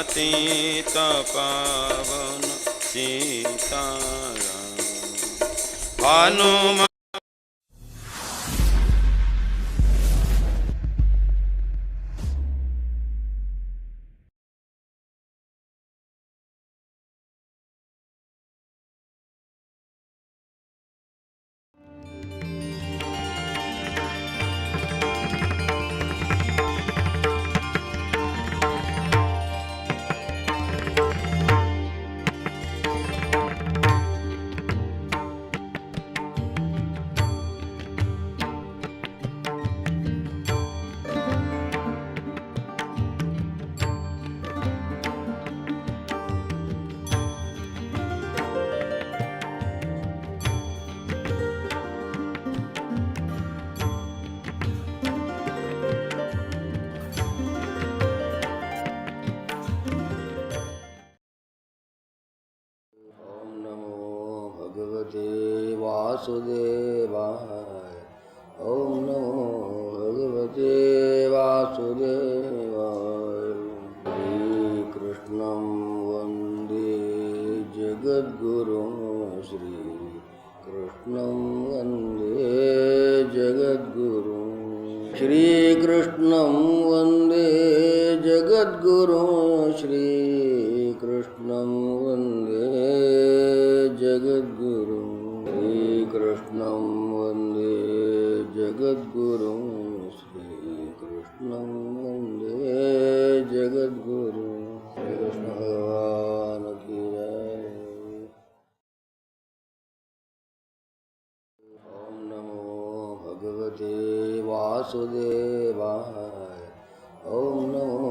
पतित पावन सीताराम। हनुमान वासुदेवाय। ओम नमो भगवते वासुदेवाय। श्री कृष्णं वन्दे जगद्गुरुं। श्री कृष्णं वन्दे जगद्गुरुं। श्री कृष्णं वन्दे जगद्गुरुं। श्री कृष्णं वन्दे जगद्गुरुं। श्री कृष्णं वन्दे जगद्गुरुं। श्री कृष्णं वन्दे जगद्गुरुं। श्री कृष्ण भगवान की जय। ओम नमो भगवते वासुदेवाय। ओम नमो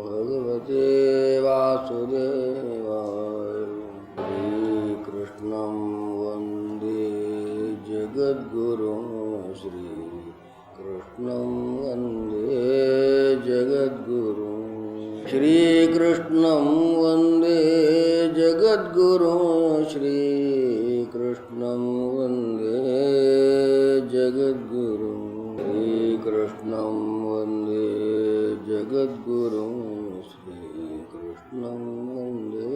भगवते वासुदेवाय। श्री कृष्णं वन्दे जगद्गुरुं। श्री कृष्णं वन्दे जगद्गुरुं। श्री कृष्णं वन्दे जगद्गुरुं। श्री कृष्णं वन्दे जगद्गुरुं। श्री कृष्णं वन्दे जगद्गुरुं। श्री कृष्णं वन्दे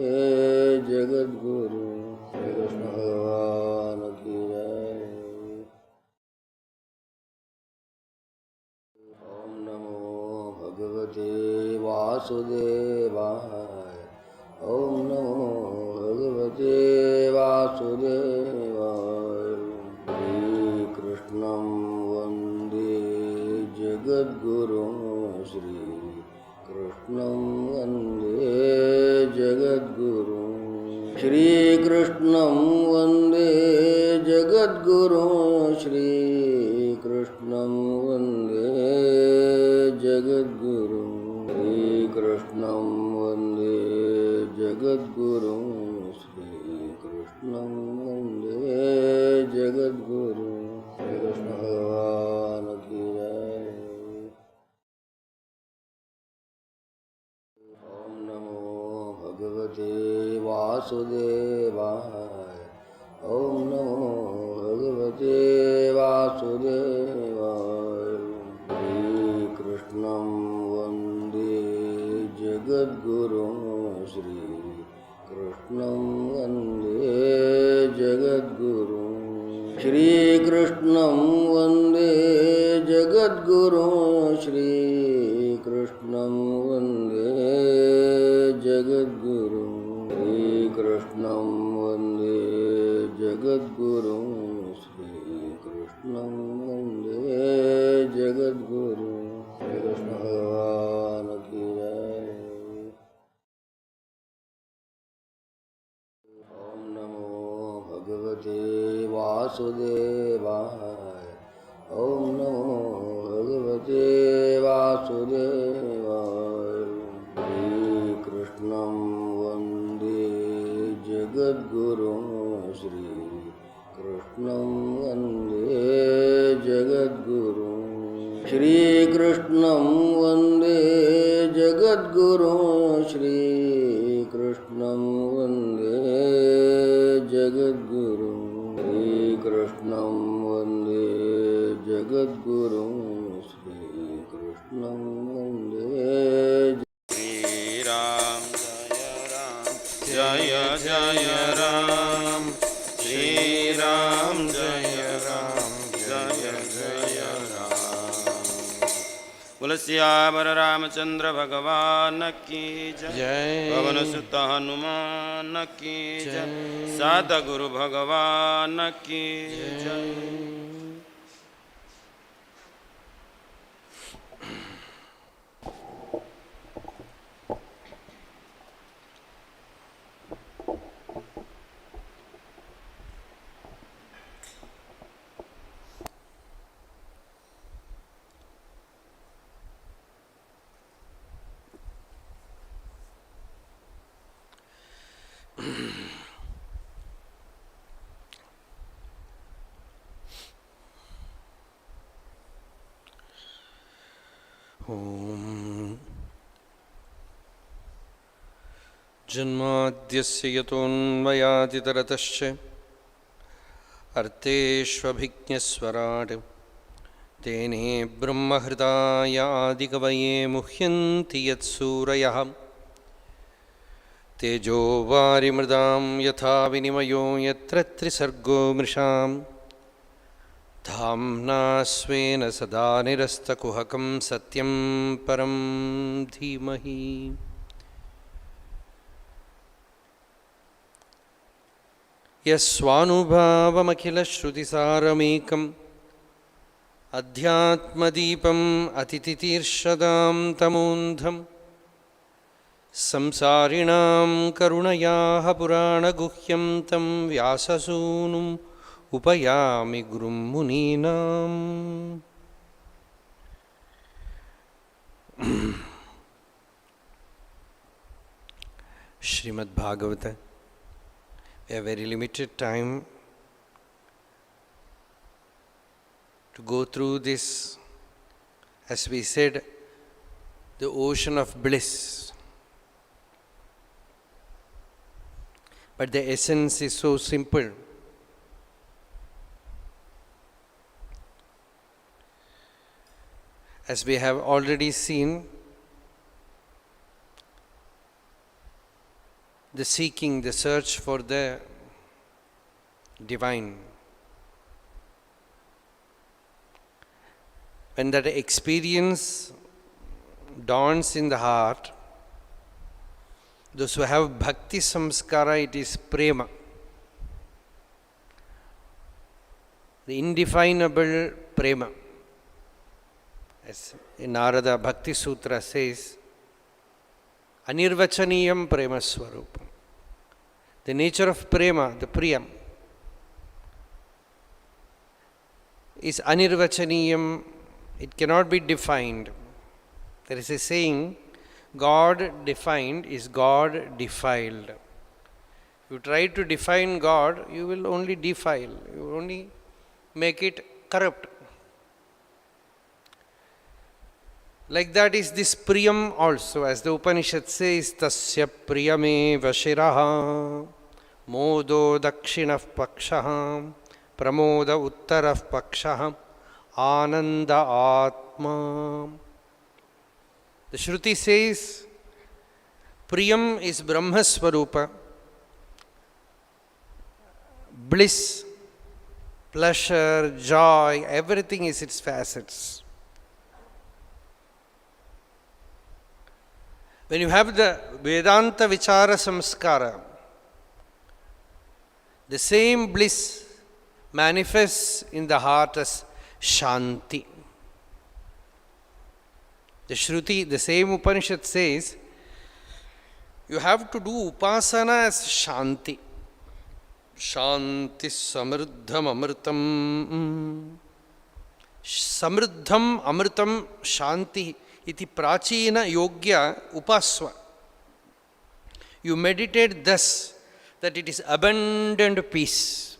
जगद्गुरुं। श्री कृष्ण भगवान की जय। ओम नमो भगवते वासुदेवाय। ओम नमो भगवते वासुदेवाय। श्री कृष्णं वन्दे जगद्गुरुं। श्री कृष्णं वन्दे जगद्गुरुं। श्री कृष्णं वन्दे जगद्गुरुं। श्री कृष्णं वन्दे जगद्गुरुं। श्री कृष्णं वन्दे जगद्गुरुं। श्री कृष्णं वन्दे जगद्गुरुं। श्री कृष्ण भगवान की जय। ओम नमो भगवते वासुदेवाय। ओम नमो भगवते वासुदेवाय। श्री कृष्णं वन्दे जगद्गुरुं। श्री कृष्णं वन्दे जगद्गुरुं। श्री कृष्णं वन्दे जगद्गुरुं। श्री कृष्णं वन्दे जगद्गुरुं। श्री कृष्णं वन्दे जगद्गुरुं। श्री कृष्णं वन्दे जगद्गुरुं। श्री कृष्ण भगवान की जय। ओम नमो भगवते वासुदेवाय। ओम नमो भगवते वासुदेवाय। श्री कृष्णं वन्दे जगद्गुरुं। श्री कृष्णं वन्दे जगद्गुरुं। श्री कृष्णं वन्दे जगद्गुरुं। श्री कृष्णं वन्दे जगद्गुरुं। श्री कृष्णं वन्दे जगद्गुरुं। श्री कृष्णं वन्दे। श्री राम जय राम श्री राम जय राम जय जय राम। बोल सियावर रामचंद्र भगवान की जय। पवन सुत हनुमान की जय। सद्गुरु भगवान की जय। जन्माद्यस्य यतोऽन्वयादितरतश्च अर्थेष्वभिज्ञस्वराट् तेने ब्रह्महृदाय आदिकवये मुह्यन्ति यत्सूरयः तेजो वारिमृदां यथा विनिमयो यत्र त्रिसर्गो मृषां धाम्ना स्वेन सदा निरस्तकुहकं सत्यं परं धीमहि। यस्वानुभावमखिलश्रुतिसारमेकम् अध्यात्मदीपम् अतितितीर्षदां तमोन्धं संसारिणां करुणयाः पुराणगुह्यं तं व्याससूनुम् उपयामि गुरुं मुनीनाम्। Srimad Bhagavat, a very limited time to go through this, as we said, the ocean of bliss. But the essence is so simple. As we have already seen, the seeking, the search for the divine. When that experience dawns in the heart, those who have bhakti samskara, it is prema. The indefinable prema. As in Narada Bhakti Sutra says, Anirvachaniyam prema swarupam. The nature of prema, the priyam, is anirvachaniyam. It cannot be defined. There is a saying, God defined is God defiled. If you try to define God, you will only defile. You will only make it corrupt. Like that is this priyam also, as the Upanishad says, tasya priyame vashiraha modo dakshinah pakshaha pramoda uttarah pakshaha ananda atma. The Shruti says, priyam is Brahma Swarupa, bliss, pleasure, joy, everything is its facets. When you have the Vedanta Vichara Samskara, the same bliss manifests in the heart as Shanti. The Shruti, the same Upanishad says, you have to do Upasana as Shanti. Shanti Samruddham Amritam. Samruddham Amritam Shanti. Iti prachina yogya upasva. You meditate thus, that it is abundant peace.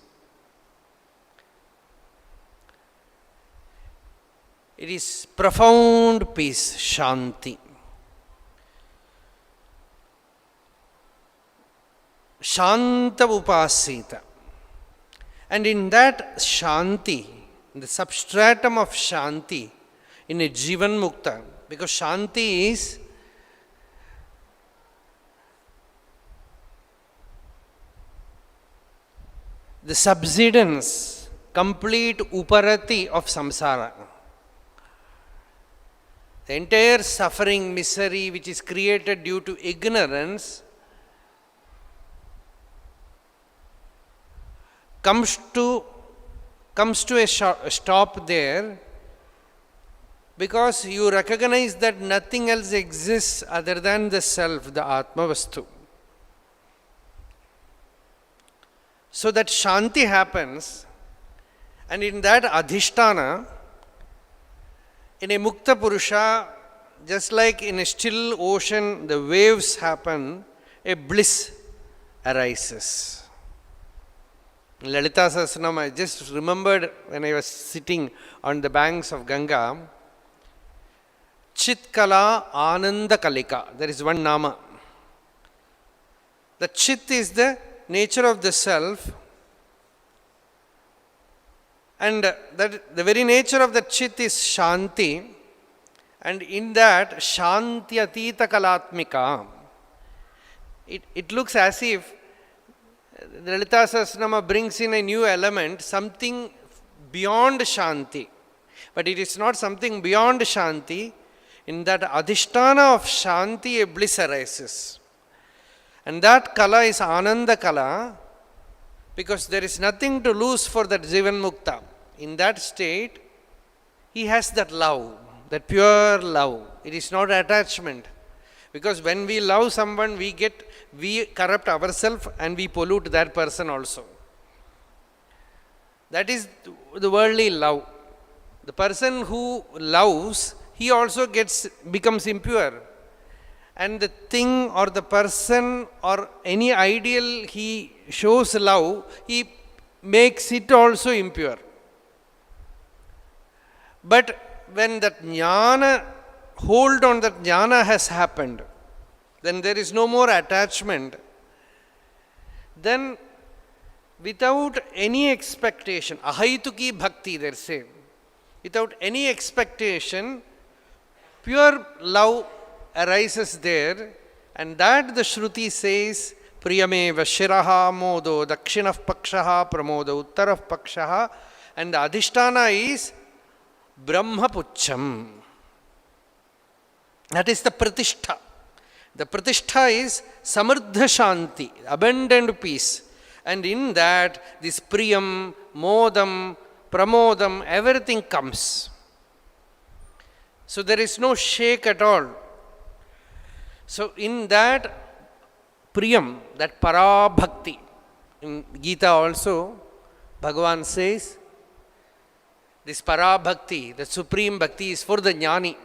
It is profound peace, Shanti. Shanta upasita. And in that Shanti, in the substratum of Shanti, in a Jivan Mukta, because Shanti is the subsidence, complete uparati of samsara. The entire suffering, misery which is created due to ignorance comes to a stop there, because you recognize that nothing else exists other than the self, the Atma Vastu. So that Shanti happens, and in that Adhisthana, in a Mukta Purusha, just like in a still ocean the waves happen, a bliss arises. In Lalita Sahasranam, I just remembered when I was sitting on the banks of Ganga, Chitkala Ananda Kalika. There is one nama. The Chit is the nature of the self, and that the very nature of the Chit is Shanti, and in that Shanti Atita Kalatmika, it looks as if the Lalita Sahasranama brings in a new element, something beyond Shanti. But it is not something beyond Shanti. In that Adhisthana of Shanti, a bliss arises. And that Kala is Ananda Kala, because there is nothing to lose for that Jivan Mukta. In that state, he has that love, that pure love. It is not attachment. Because when we love someone, we corrupt ourselves and we pollute that person also. That is the worldly love. The person who loves, he also becomes impure. And the thing or the person or any ideal he shows love, he makes it also impure. But when that jnana, hold on that jnana has happened, then there is no more attachment. Then without any expectation, ahaituki bhakti they say, without any expectation, pure love arises there, and that the Shruti says, Priyameva Shiraha Modo Dakshinah Pakshaha Pramodo Uttarah Pakshaha, and the Adhisthana is Brahma Pucham. That is the Pratishtha. The Pratishtha is Samardha Shanti, abundant peace. And in that, this Priyam, Modam, Pramodam, everything comes. So there is no shake at all. So in that Priyam, that Parabhakti, in Gita also, Bhagavan says, this Parabhakti, the supreme bhakti is for the jnani.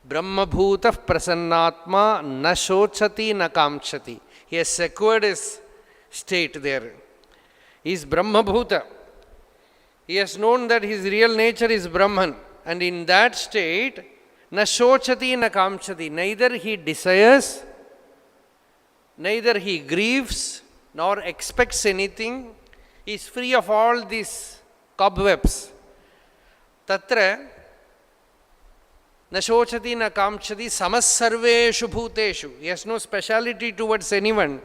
Brahma bhutah prasannatma na shochati na kamchati. He has secured his state there. He is Brahma bhuta. He has known that his real nature is Brahman. And in that state, na shochati na kamchati. Neither he desires, neither he grieves, nor expects anything. He is free of all these cobwebs. Tatra na shochati na kamchati samassarveshu bhuteshu. He has no speciality towards anyone.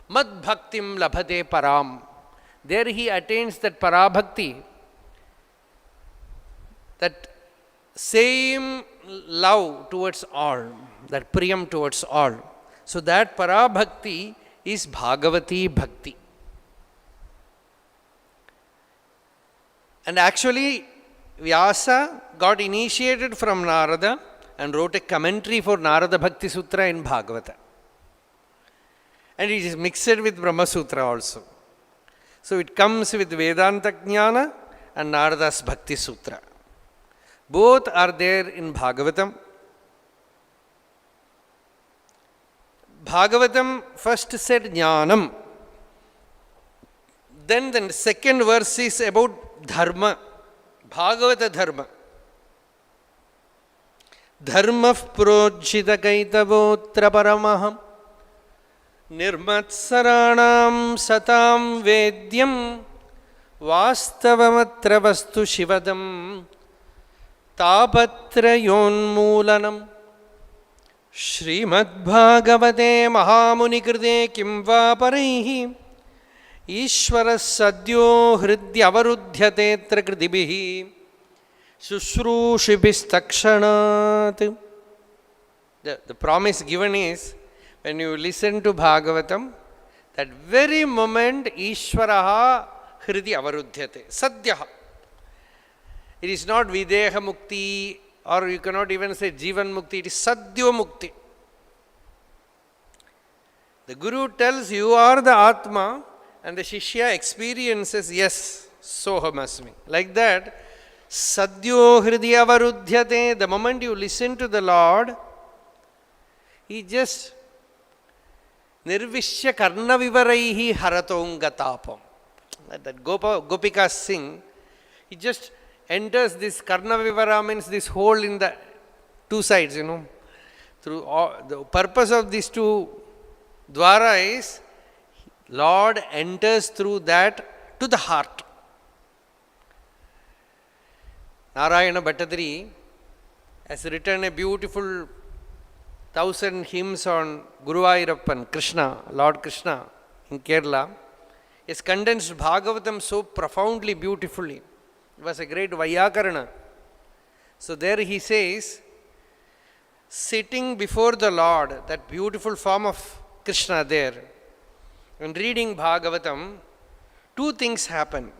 Mad bhaktim labhate param. There he attains that parabhakti, that same love towards all, that priyam towards all. So that parabhakti is Bhagavati bhakti. And actually, Vyasa got initiated from Narada and wrote a commentary for Narada Bhakti Sutra in Bhagavata. And it is mixed with Brahma Sutra also. So it comes with Vedanta Jnana and Narada's Bhakti Sutra. Both are there in Bhagavatam. Bhagavatam first said Jnanam. Then the second verse is about Dharma. Bhagavata Dharma. Dharma projita kaitavotra paramaham nirmatsaranam satam vedyam vastavamatra vastu shivadam tapatrayonmoolanam Srimad Bhagavate Mahamuni Krite Kim va paraihi Ishvara sadyo hridya avarudhyatetra kritibihi Shushrushibish takshanat. The promise given is, when you listen to Bhagavatam, that very moment Ishvaraha hridi avarudhyate. Sadhyaha. It is not Videha Mukti, or you cannot even say Jivan Mukti, it is Sadhyo Mukti. The Guru tells you are the Atma, and the Shishya experiences, yes, Soham Asmi. Like that, Sadhyo hridi avarudhyate. The moment you listen to the Lord, He just Nirvishya karna vivaraihi haratongatapam. That Gopikas sing, he just enters this karna vivara, means this hole in the two sides, Through the purpose of these two dwara is, Lord enters through that to the heart. Narayana Bhattadri has written a beautiful 1,000 hymns on Guruvayurappan, Krishna, Lord Krishna in Kerala. He has condensed Bhagavatam so profoundly, beautifully. It was a great Vaiyakarana. So there he says, sitting before the Lord, that beautiful form of Krishna there, and reading Bhagavatam, two things happen.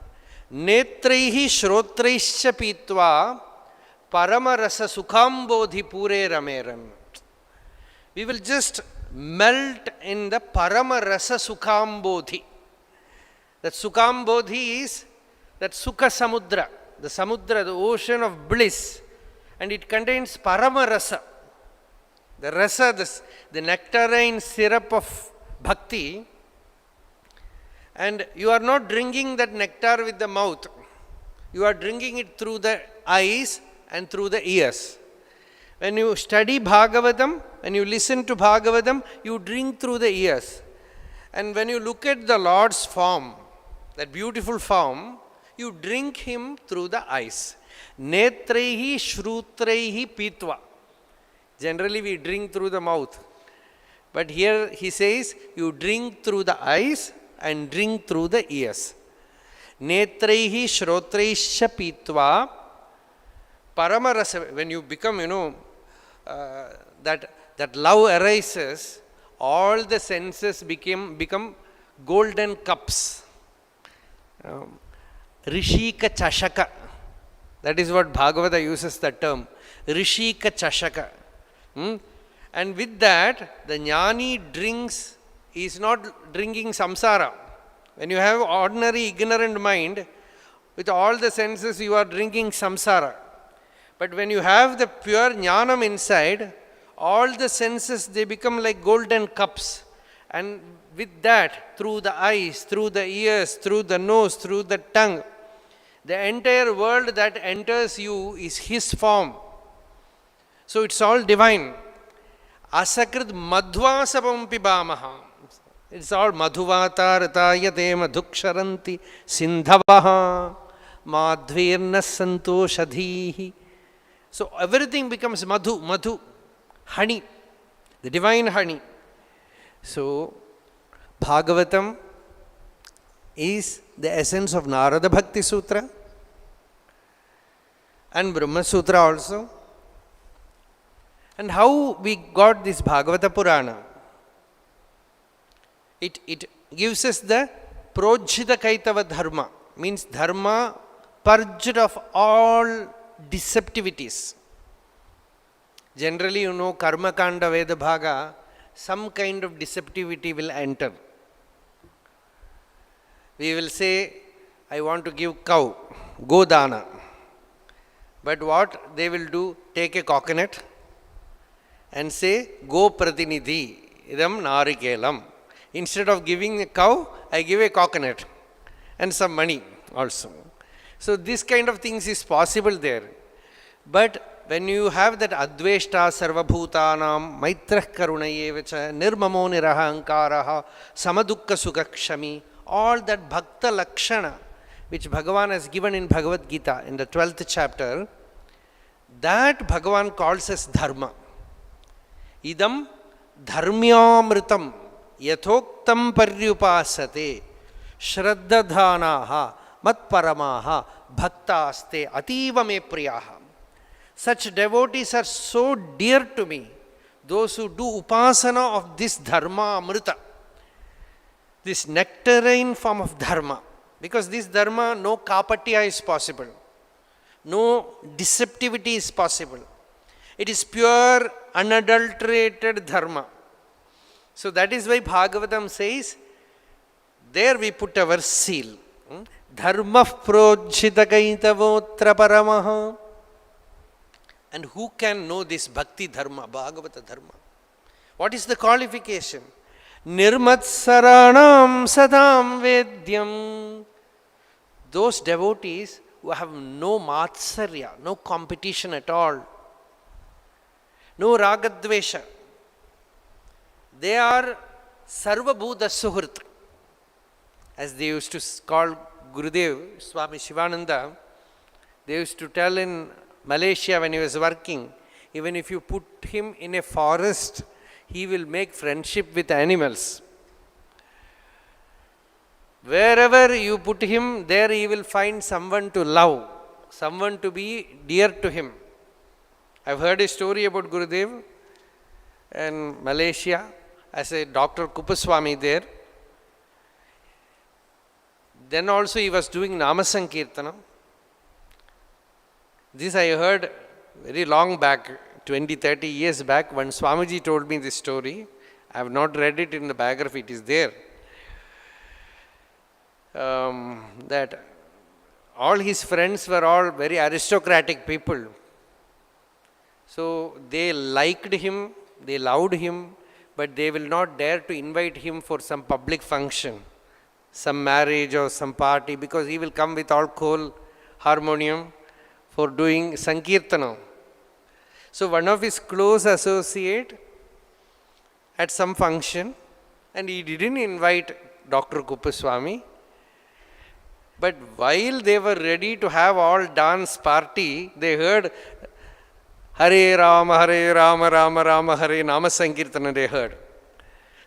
Netraihi shrotraischa pitva paramarasa sukhambodhi pure rameran. We will just melt in the paramarasa sukhambodhi. That sukhambodhi is that sukha samudra, the ocean of bliss, and it contains paramarasa, the rasa, the nectarine syrup of bhakti. And you are not drinking that nectar with the mouth, you are drinking it through the eyes and through the ears. When you study Bhagavatam, when you listen to Bhagavatam, you drink through the ears. And when you look at the Lord's form, that beautiful form, you drink Him through the eyes. Netraihi shrutraihi pitva. Generally we drink through the mouth. But here he says, you drink through the eyes and drink through the ears. Netraihi shrotraischa pitva paramarasa. When you become, that love arises, all the senses become golden cups. Rishika chashaka. That is what Bhagavata uses the term. Rishika chashaka. And with that, the jnani drinks, is not drinking samsara. When you have ordinary ignorant mind, with all the senses you are drinking samsara. But when you have the pure jnanam inside, all the senses, they become like golden cups. And with that, through the eyes, through the ears, through the nose, through the tongue, the entire world that enters you is His form. So it's all divine. Asakrit madhvasapam pibamaha. It's all madhuvata ratayate madhuksharanti sindhavaha madhvirna santoshadhihi. So everything becomes madhu, honey, the divine honey. So Bhagavatam is the essence of Narada Bhakti Sutra and Brahma Sutra also. And how we got this Bhagavata Purana? It gives us the Projhita Kaitava Dharma, means Dharma purged of all deceptivities. Generally, Karma Kanda Veda Bhaga, some kind of deceptivity will enter. We will say, I want to give cow, Godana. But what they will do, take a coconut and say, Go Pratinidhi, idam narikelam. Instead of giving a cow, I give a coconut and some money also. So this kind of things is possible there. But when you have that Adveshta Sarvabhutanam, Maitrah Karunayevacha, Nirmamo Nirahankaraha, Samadukka Sugakshami, all that Bhakta Lakshana, which Bhagavan has given in Bhagavad Gita in the 12th chapter, that Bhagavan calls as Dharma. Idam Dharmyamritam Yathoktam Paryupasate Shraddadhanaha matparamaha bhaktaste ativa me priyaha. Such devotees are so dear to me. Those who do upasana of this dharma amrita, this nectarine form of dharma. Because this dharma, no kapatya is possible. No deceptivity is possible. It is pure, unadulterated dharma. So that is why Bhagavatam says, there we put our seal. Dharma projhita kaitavotra paramaha. And who can know this bhakti dharma, Bhagavata dharma? What is the qualification? Nirmatsaranam sadam vedyam. Those devotees who have no matsarya, no competition at all, no ragadvesha. They are sarvabhuta suhrit. As they used to call Gurudev, Swami Shivananda, they used to tell in Malaysia when he was working, even if you put him in a forest, he will make friendship with animals. Wherever you put him, there he will find someone to love, someone to be dear to him. I've heard a story about Gurudev in Malaysia as a Dr. Kupaswamy there. Then also he was doing Namasankirtanam. This I heard very long back, 20-30 years back, when Swamiji told me this story. I have not read it in the biography, it is there. That all his friends were all very aristocratic people. So they liked him, they loved him, but they will not dare to invite him for some public function, some marriage or some party, because he will come with alcohol, harmonium, for doing Sankirtanam. So one of his close associate at some function, and he didn't invite Dr. Kupaswamy, but while they were ready to have all dance party, they heard Hare Rama, Rama Rama, Hare Nama Sankirtana they heard.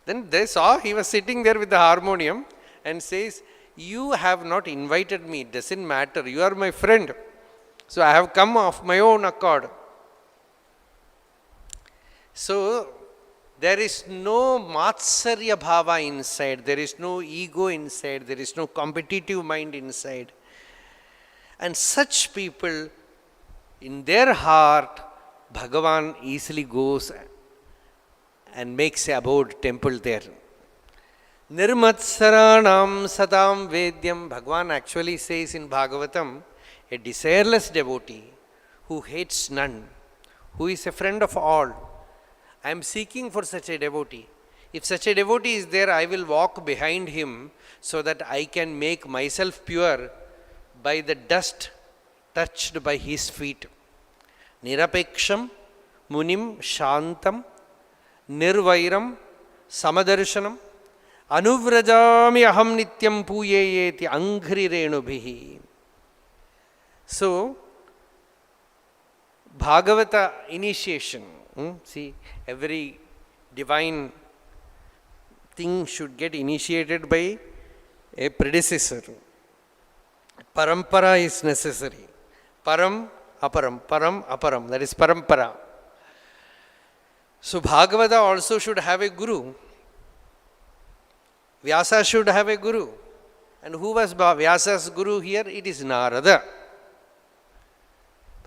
Then they saw he was sitting there with the harmonium and says, you have not invited me, it doesn't matter, you are my friend. So I have come of my own accord. So there is no matsarya bhava inside, there is no ego inside, there is no competitive mind inside. And such people, in their heart, Bhagavan easily goes and makes a abode temple there. Nirmatsaranam sadam vedyam. Bhagavan actually says in Bhagavatam, a desireless devotee who hates none, who is a friend of all. I am seeking for such a devotee. If such a devotee is there, I will walk behind him so that I can make myself pure by the dust touched by his feet. Nirapeksham, munim, shantam, nirvairam, samadarshanam, anuvrajami aham nityam puyeyeti anghri renubhihi. So, Bhagavata initiation, see, every divine thing should get initiated by a predecessor. Parampara is necessary. Param, aparam, that is parampara. So, Bhagavata also should have a guru. Vyasa should have a guru. And who was Vyasa's guru here? It is Narada.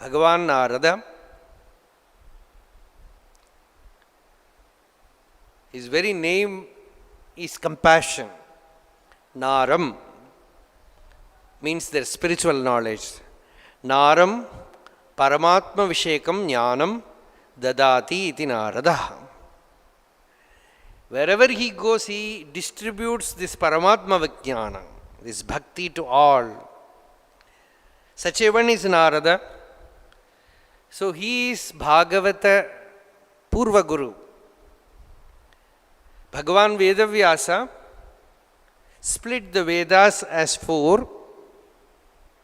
Bhagavan Narada, his very name is compassion. Naram means their spiritual knowledge. Naram Paramatma Vishekam Jnanam Dadati iti Narada. Wherever he goes, he distributes this Paramatma Vijnana, this bhakti to all. Such a one is Narada. So he is Bhagavata Purva Guru. Bhagavan Vedavyasa split the Vedas as 4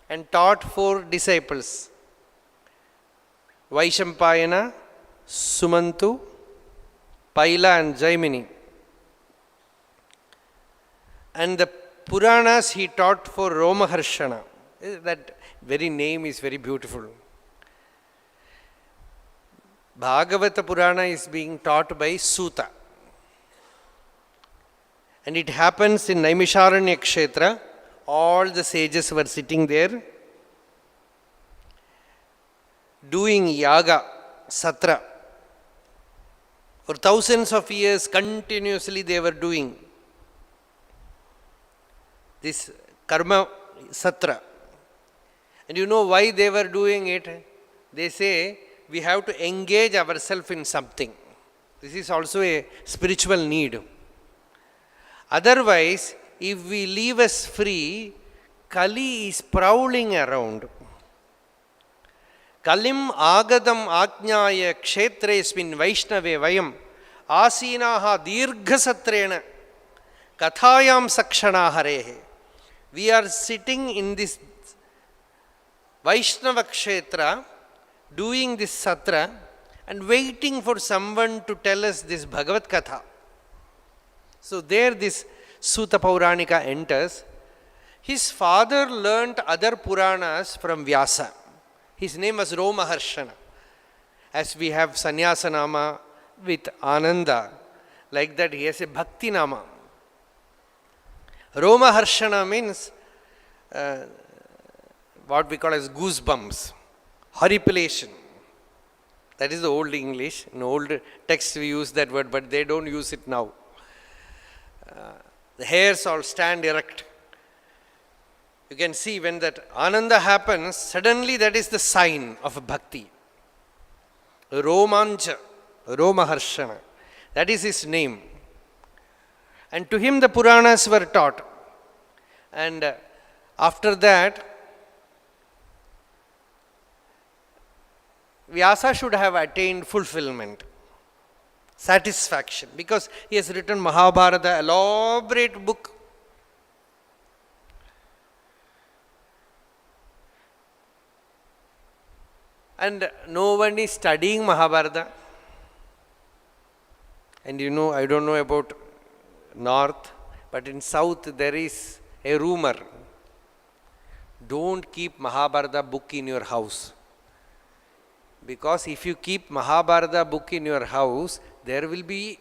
and taught 4 disciples. Vaishampayana, Sumantu, Paila and Jaimini. And the Puranas he taught for Romaharshana. That very name is very beautiful. Bhagavata Purana is being taught by Suta. And it happens in Naimisharanya Kshetra. All the sages were sitting there doing yaga, satra. For thousands of years continuously they were doing this karma satra. And you know why they were doing it? They say we have to engage ourselves in something. This is also a spiritual need. Otherwise, if we leave us free, Kali is prowling around. Kalim agadam ajnaya kshetresmin vaishnave vayam asinaha dirghasatrena kathayam sakshana harehe. We are sitting in this Vaishnava Kshetra doing this satra and waiting for someone to tell us this Bhagavat Katha. So there this Suta Pauranika enters. His father learnt other Puranas from Vyasa. His name was Romaharshana. As we have Sannyasa Nama with Ananda, like that he has a Bhakti Nama. Romaharshana means what we call as goosebumps, horripilation. That is the old English. In old text we use that word, but they don't use it now. The hairs all stand erect. You can see when that Ananda happens, suddenly that is the sign of bhakti. Romancha, Romaharshana. That is his name. And to him the Puranas were taught. And after that, Vyasa should have attained fulfillment, satisfaction, because he has written Mahabharata, elaborate book. And no one is studying Mahabharata. And you know, I don't know about north, but in south there is a rumor. Don't keep Mahabharata book in your house. Because if you keep Mahabharata book in your house, there will be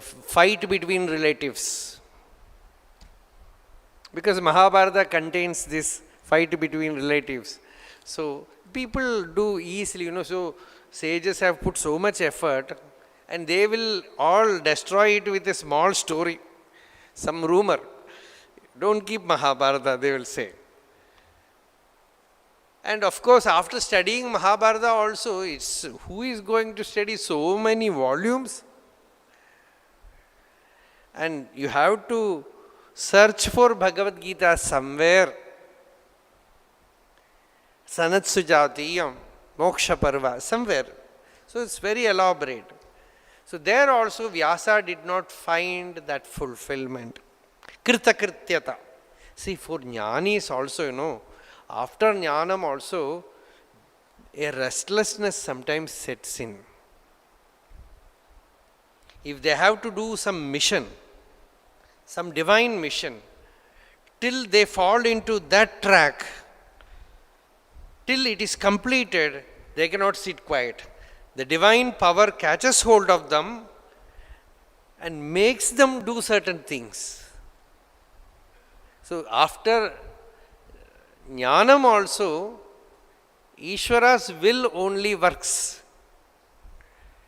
fight between relatives. Because Mahabharata contains this fight between relatives. So people do easily, so sages have put so much effort and they will all destroy it with a small story, some rumor. Don't keep Mahabharata, they will say. And of course, after studying Mahabharata also, it's who is going to study so many volumes? And you have to search for Bhagavad Gita somewhere. Sanat Sujatiyam, Moksha Parva, somewhere. So it's very elaborate. So there also Vyasa did not find that fulfillment. Krita Krityata. See, for Jnanis also, after Jnanam also, a restlessness sometimes sets in. If they have to do some mission, some divine mission, till they fall into that track, till it is completed, they cannot sit quiet. The divine power catches hold of them and makes them do certain things. So after Jnanam also, Ishvara's will only works.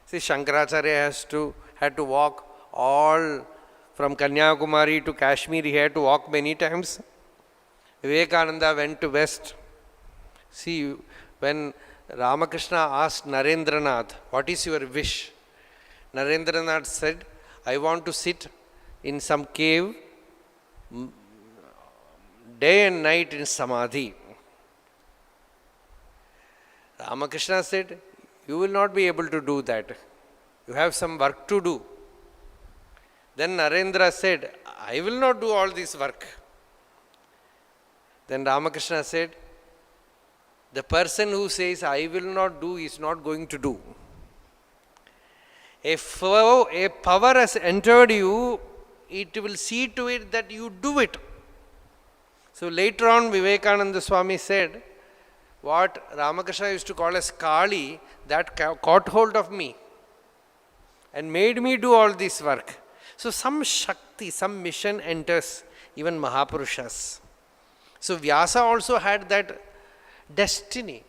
See, Shankaracharya had to walk all from Kanyakumari to Kashmir. He had to walk many times. Vivekananda went to West. See, when Ramakrishna asked Narendranath, what is your wish? Narendranath said, I want to sit in some cave day and night in samadhi. Ramakrishna said, you will not be able to do that. You have some work to do. Then Narendra said, I will not do all this work. Then Ramakrishna said, the person who says, I will not do, is not going to do. A power has entered you, it will see to it that you do it. So later on, Vivekananda Swami said, what Ramakrishna used to call as Kali, that caught hold of me and made me do all this work. So some Shakti, some mission enters even Mahapurushas. So Vyasa also had that destiny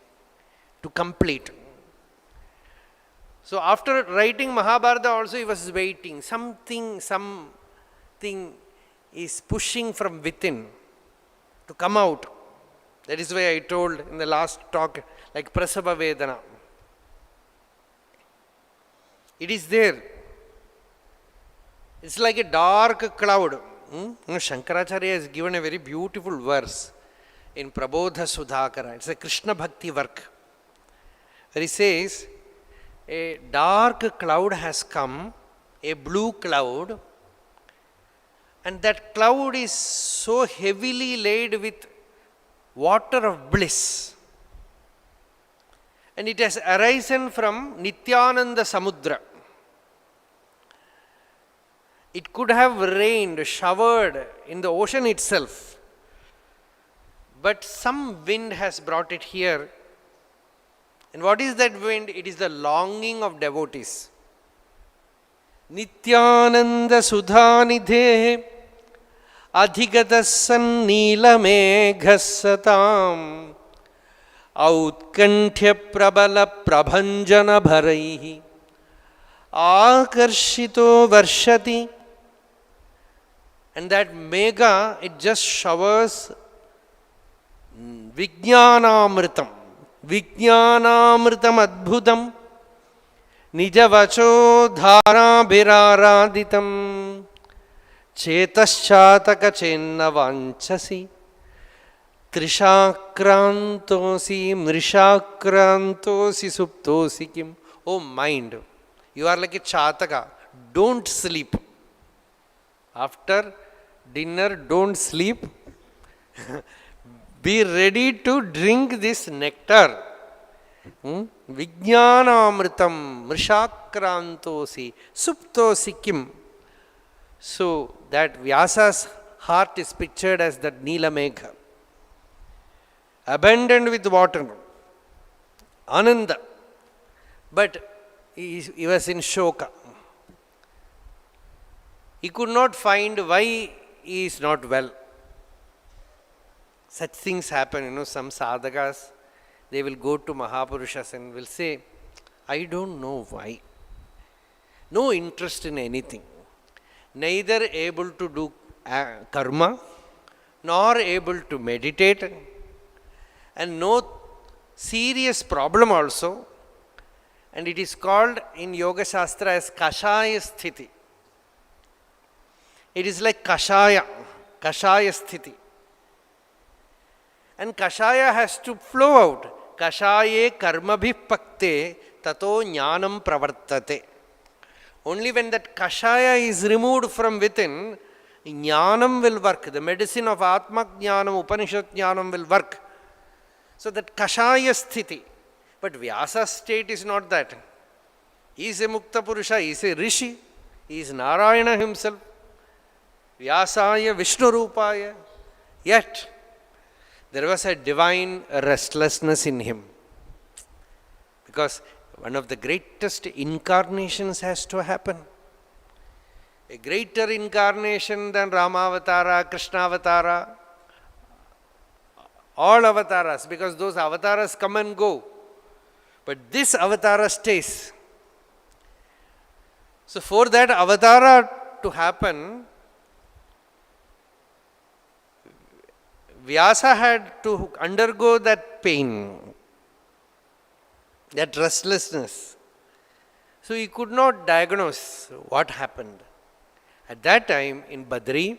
to complete. So after writing Mahabharata also he was waiting. Something is pushing from within to come out. That is why I told in the last talk, like Prasava Vedana. It is there. It's like a dark cloud. Shankaracharya has given a very beautiful verse in Prabodha Sudhakara. It's a Krishna Bhakti work. Where he says, a dark cloud has come, a blue cloud, and that cloud is so heavily laid with water of bliss. And it has arisen from Nityananda Samudra. It could have rained, showered in the ocean itself. But some wind has brought it here. And what is that wind? It is the longing of devotees. Nityananda Sudhanidhe Adhigatasan Neelameghassatam Autkanthya Prabala Prabhanjana Bharaihi Akarshito Varshati. And that Megha, it just showers Vijnanamritam. Vijnanamritam Adbhutam Nijavacho Dhara Biraraditam Chetaschataka Chenna Vanchasi Trishakrantosi Mrishakrantosi Suptosi Kim. Oh mind, you are like a Chataka. Don't sleep. After dinner, don't sleep. Be ready to drink this nectar. Vijnanamritam Mrishakrantosi Suptosi Kim. So that Vyasa's heart is pictured as that Neelamegha, abandoned with water, Ananda. But he was in Shoka. He could not find why he is not well. Such things happen, some sadhakas, they will go to Mahapurushas and will say, I don't know why. No interest in anything. Neither able to do karma, nor able to meditate, and no serious problem also. And it is called in Yoga Shastra as Kashaya Sthiti. It is like Kashaya Sthiti. And Kashaya has to flow out. Kashaye karmabhi pakte tato jnanam pravartate. Only when that Kashaya is removed from within, jnanam will work. The medicine of Atma Jnanam, Upanishad Jnanam will work. So that Kashaya Sthiti. But Vyasa's state is not that. He is a Mukta Purusha, he is a Rishi, he is Narayana himself. Vyasaya Vishnu Rupaya. Yet, there was a divine restlessness in him. Because one of the greatest incarnations has to happen. A greater incarnation than Ramavatara, Krishnavatara, all avatars, because those avatars come and go. But this avatara stays. So for that avatara to happen, Vyasa had to undergo that pain, that restlessness. So he could not diagnose what happened. At that time in Badri,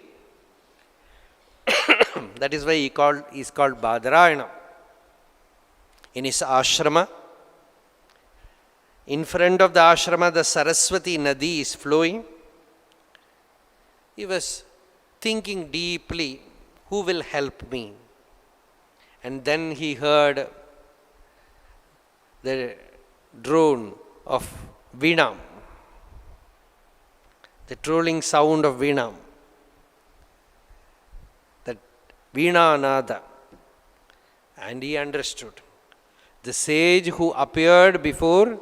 that is why he is called Badarayana. In his ashrama, in front of the ashrama, the Saraswati Nadi is flowing. He was thinking deeply, who will help me? And then he heard the drone of Veena, the trolling sound of Veena. Veena Nada. And he understood. The sage who appeared before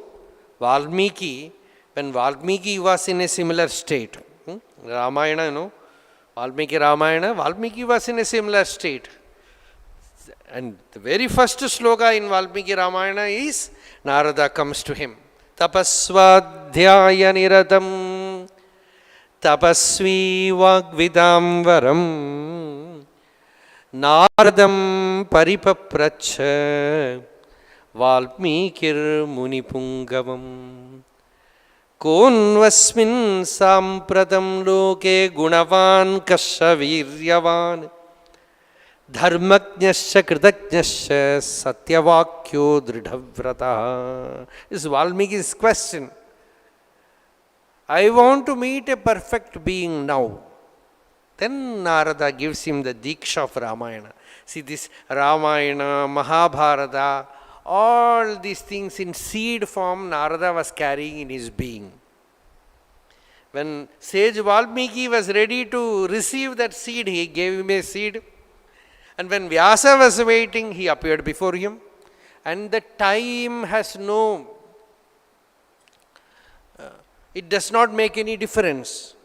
Valmiki, when Valmiki was in a similar state. Ramayana, Valmiki was in a similar state. And the very first sloka in Valmiki Ramayana is Narada comes to him. Tapasvadhyaya niratam tapasvi vagvidamvaram Naradam paripapracha Valmikir munipungavam Konvasmin sampratam loke gunavan kashaviryavan Dharmajnasya kritajnasya satyavakyo dridhavrata. This is Valmiki's question. I want to meet a perfect being now. Then Narada gives him the Diksha of Ramayana. See this Ramayana, Mahabharata, all these things in seed form Narada was carrying in his being. When sage Valmiki was ready to receive that seed, he gave him a seed. And when Vyasa was waiting, he appeared before him. And the time has it does not make any difference.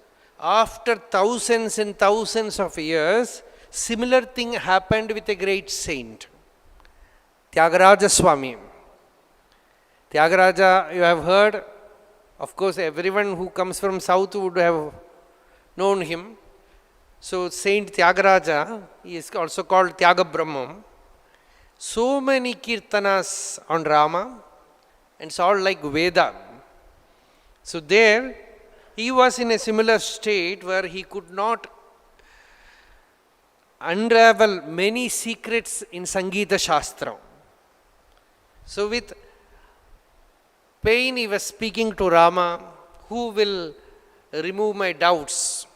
After thousands and thousands of years, similar thing happened with a great saint, Tyagaraja Swami. Tyagaraja, you have heard, of course everyone who comes from south would have known him. So Saint Tyagaraja, he is also called Tyaga Brahmam. So many kirtanas on Rama, and it's all like Veda. So there, he was in a similar state where he could not unravel many secrets in Sangeeta Shastra. So with pain he was speaking to Rama, who will remove my doubts?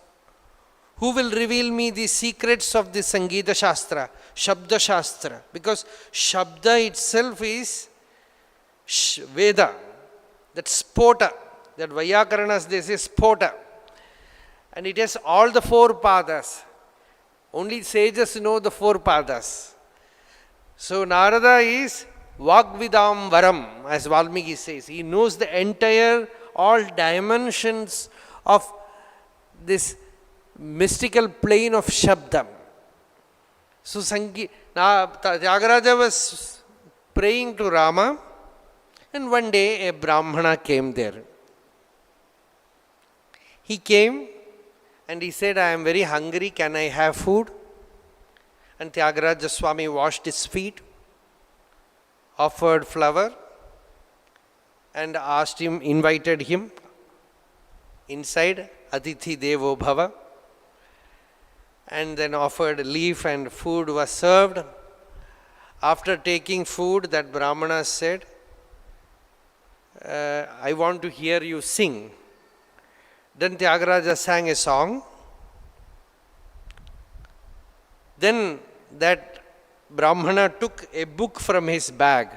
Who will reveal me the secrets of the Sangeeta Shastra, Shabda Shastra? Because Shabda itself is Veda, that spota, that Vyakaranas they say spota. And it has all the four padas. Only sages know the four padas. So Narada is Vagvidam Varam, as Valmiki says. He knows the entire, all dimensions of this mystical plane of Shabda. So Tyagaraja was praying to Rama, and one day a Brahmana came there. He came and he said, I am very hungry, can I have food? And Tyagaraja Swami washed his feet, offered flower, and asked him, invited him inside, Atithi Devo Bhava, and then offered leaf and food was served. After taking food, that Brahmana said, I want to hear you sing. Then Tyagaraja sang a song. Then that Brahmana took a book from his bag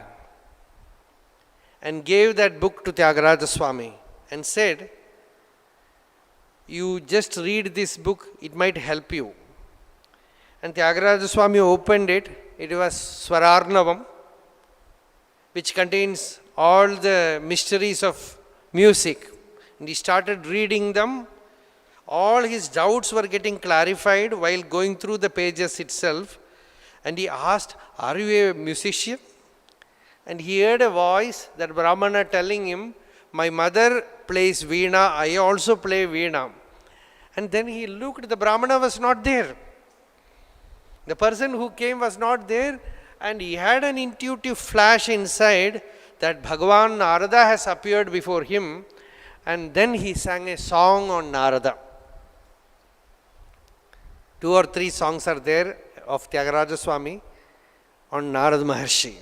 and gave that book to Tyagaraja Swami and said, you just read this book, it might help you. And Tyagaraja Swami opened it. It was Swararnavam, which contains all the mysteries of music. And he started reading them. All his doubts were getting clarified while going through the pages itself. And he asked, are you a musician? And he heard a voice, that Brahmana telling him, my mother plays Veena, I also play Veena. And then he looked, the Brahmana was not there. The person who came was not there, and he had an intuitive flash inside that Bhagavan Narada has appeared before him, and then he sang a song on Narada. 2 or 3 songs are there of Tyagaraja Swami on Narada Maharshi.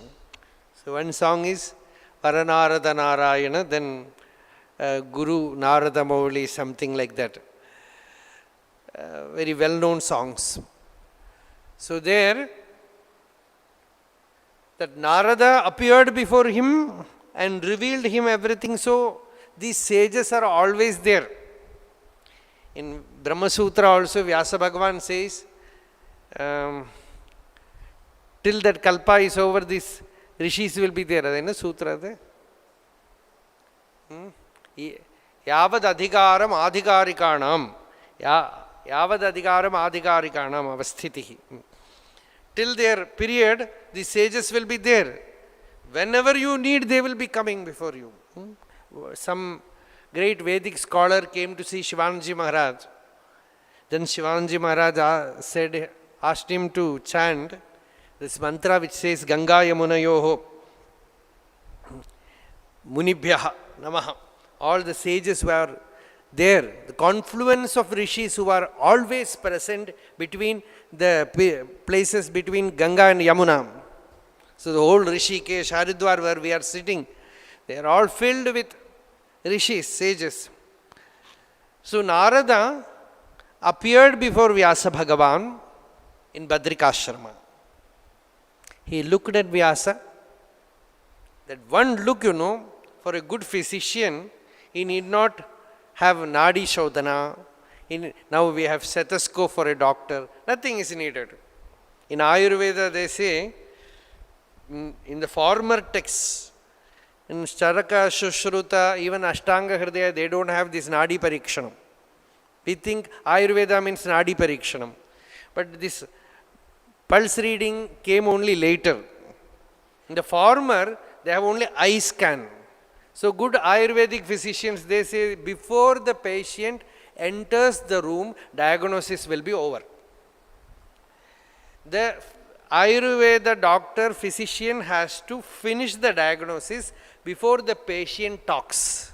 So one song is Paranarada Narayana, then Guru Narada Mauli, something like that. Very well-known songs. So there, that Narada appeared before him and revealed him everything. So these sages are always there. In Brahma Sutra also Vyasa Bhagavan says, Till that kalpa is over, these rishis will be there. Adena sutra ade. Yavad adhikaram adhikarikanam. Yavad adhikaram adhikarikanam avasthitihi. Till their period, the sages will be there. Whenever you need, they will be coming before you. Some great Vedic scholar came to see Shivanji Maharaj. Then Shivanji Maharaj asked him to chant this mantra which says Ganga Yamunayoho Munibhyaha Namaha. All the sages were there. The confluence of rishis who are always present between the places between Ganga and Yamuna. So the whole Rishikesh, Haridwar where we are sitting, they are all filled with rishis, sages. So Narada appeared before Vyasa Bhagavan in Badrikashrama. He looked at Vyasa. That one look, for a good physician, he need not have Nadi Shodhana. Now we have stethoscope for a doctor. Nothing is needed. In Ayurveda they say, in the former texts, in Charaka, Shushruta, even Ashtanga Hridaya, they don't have this Nadi Parikshanam. We think Ayurveda means Nadi Parikshanam. But this pulse reading came only later. In the former, they have only eye scan. So good Ayurvedic physicians, they say before the patient enters the room, diagnosis will be over. The Ayurveda doctor, physician has to finish the diagnosis before the patient talks.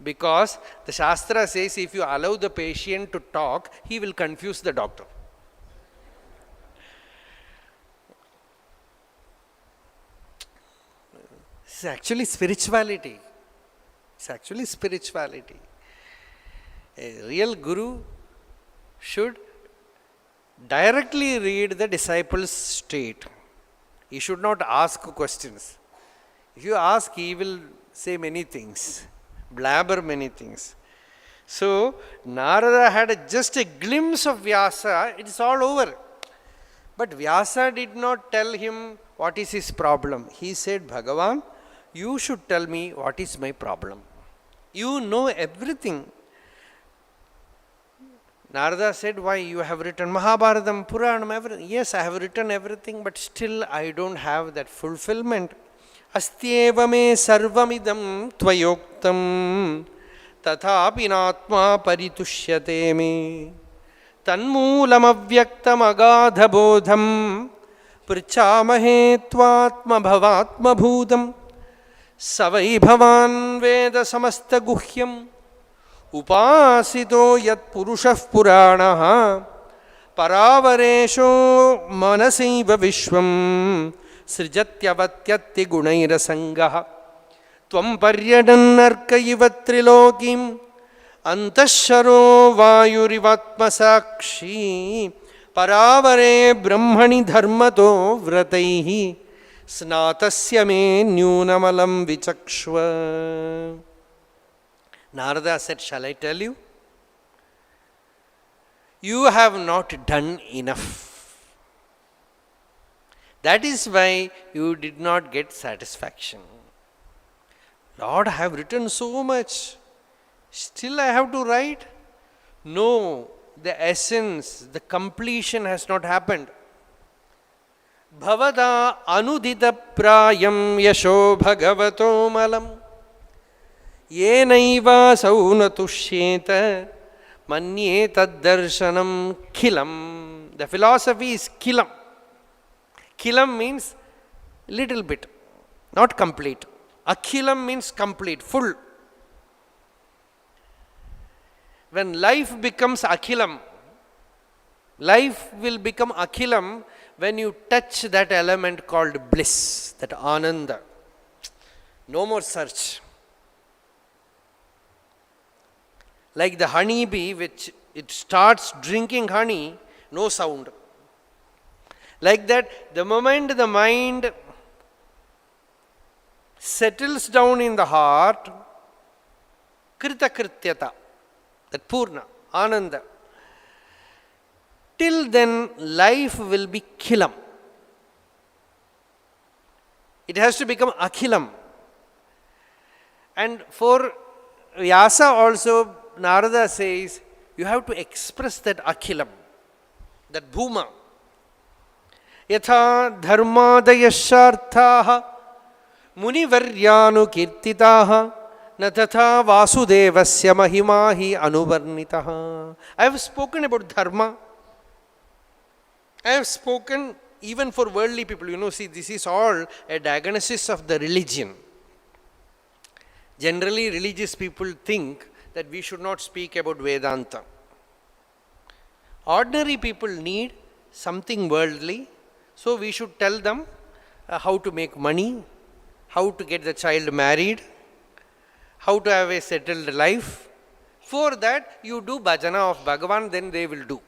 Because the Shastra says if you allow the patient to talk, he will confuse the doctor. It's actually spirituality. It's actually spirituality. A real guru should directly read the disciple's state. He should not ask questions. If you ask, he will say many things, blabber many things. So, Narada had just a glimpse of Vyasa, it is all over. But Vyasa did not tell him what is his problem. He said, Bhagavan, you should tell me what is my problem. You know everything. Narada said, why you have written Mahabharatam, Puranam, everything. Yes, I have written everything, but still I don't have that fulfillment. Astyeva me sarvamidam tvayoktam tathapi natma paritushyate me tanmoolam avyaktam agadha bodham prichamahe tvatma bhavatma bhudam savai bhavan veda samasta guhyam upasito yat purushah puranaha paravaresho manasaiva vishvam srijatyavatyatti gunairasangaha tvam paryadannarka iva trilokim antasharo vayurivatma sakshi paravare brahmani dharmato vrataihi snatasya me nyunamalam vichakshva. Narada said, shall I tell you? You have not done enough. That is why you did not get satisfaction. Lord, I have written so much. Still I have to write? No, the essence, the completion has not happened. Bhavada anudita prayam yasho bhagavato malam yenaiva saunatusheta manye taddarshanam khilam. The philosophy is khilam. Khilam means little bit, not complete. Akhilam means complete, full. When life becomes akhilam, life will become akhilam when you touch that element called bliss, that ananda. No more search. Like the honeybee, which it starts drinking honey, no sound. Like that, the moment the mind settles down in the heart, krita krityata, that purna, ananda, till then life will be khilam. It has to become akhilam. And for Vyasa also, Narada says, you have to express that akhilam, that bhuma. Yatha dharmadayasharthaha munivaryanu kirtitaha na tatha vasudevasya mahimahi anuvarnitaha. I have spoken about dharma. I have spoken even for worldly people. See, this is all a diagnosis of the religion. Generally, religious people think that we should not speak about Vedanta. Ordinary people need something worldly, so we should tell them how to make money, how to get the child married, how to have a settled life. For that, you do bhajana of Bhagavan, then they will do.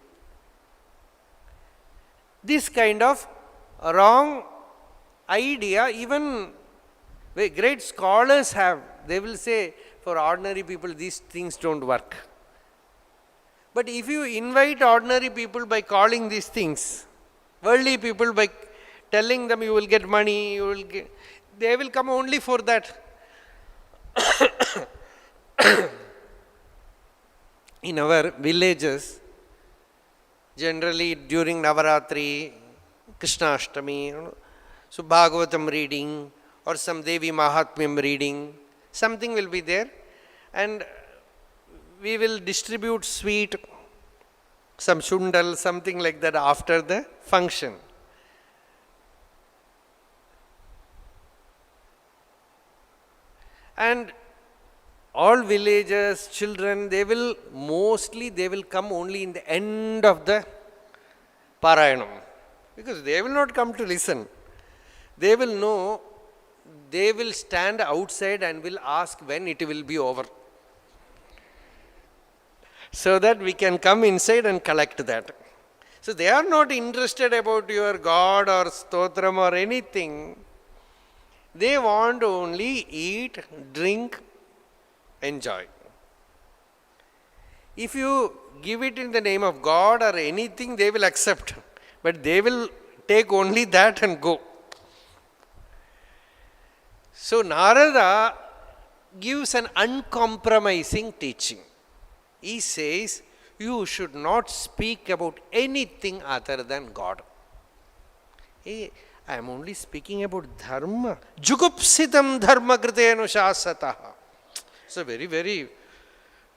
This kind of wrong idea, even great scholars have. They will say, for ordinary people, these things don't work. But if you invite ordinary people by calling these things, worldly people by telling them you will get money, they will come only for that. In our villages, generally during Navaratri, Krishna Ashtami, so Bhagavatam reading or some Devi Mahatmyam reading, something will be there, and we will distribute sweet, some shundal, something like that after the function. And all villagers, children, they will come only in the end of the Parayanam, because they will not come to listen. They will know, they will stand outside and will ask when it will be over, so that we can come inside and collect that. So they are not interested about your God or stotram or anything. They want only eat, drink, enjoy. If you give it in the name of God or anything, they will accept, but they will take only that and go. So Narada gives an uncompromising teaching. He says, you should not speak about anything other than God. Hey, I am only speaking about dharma. Jugupsitam dharma kritenu shasataha. It's a very, very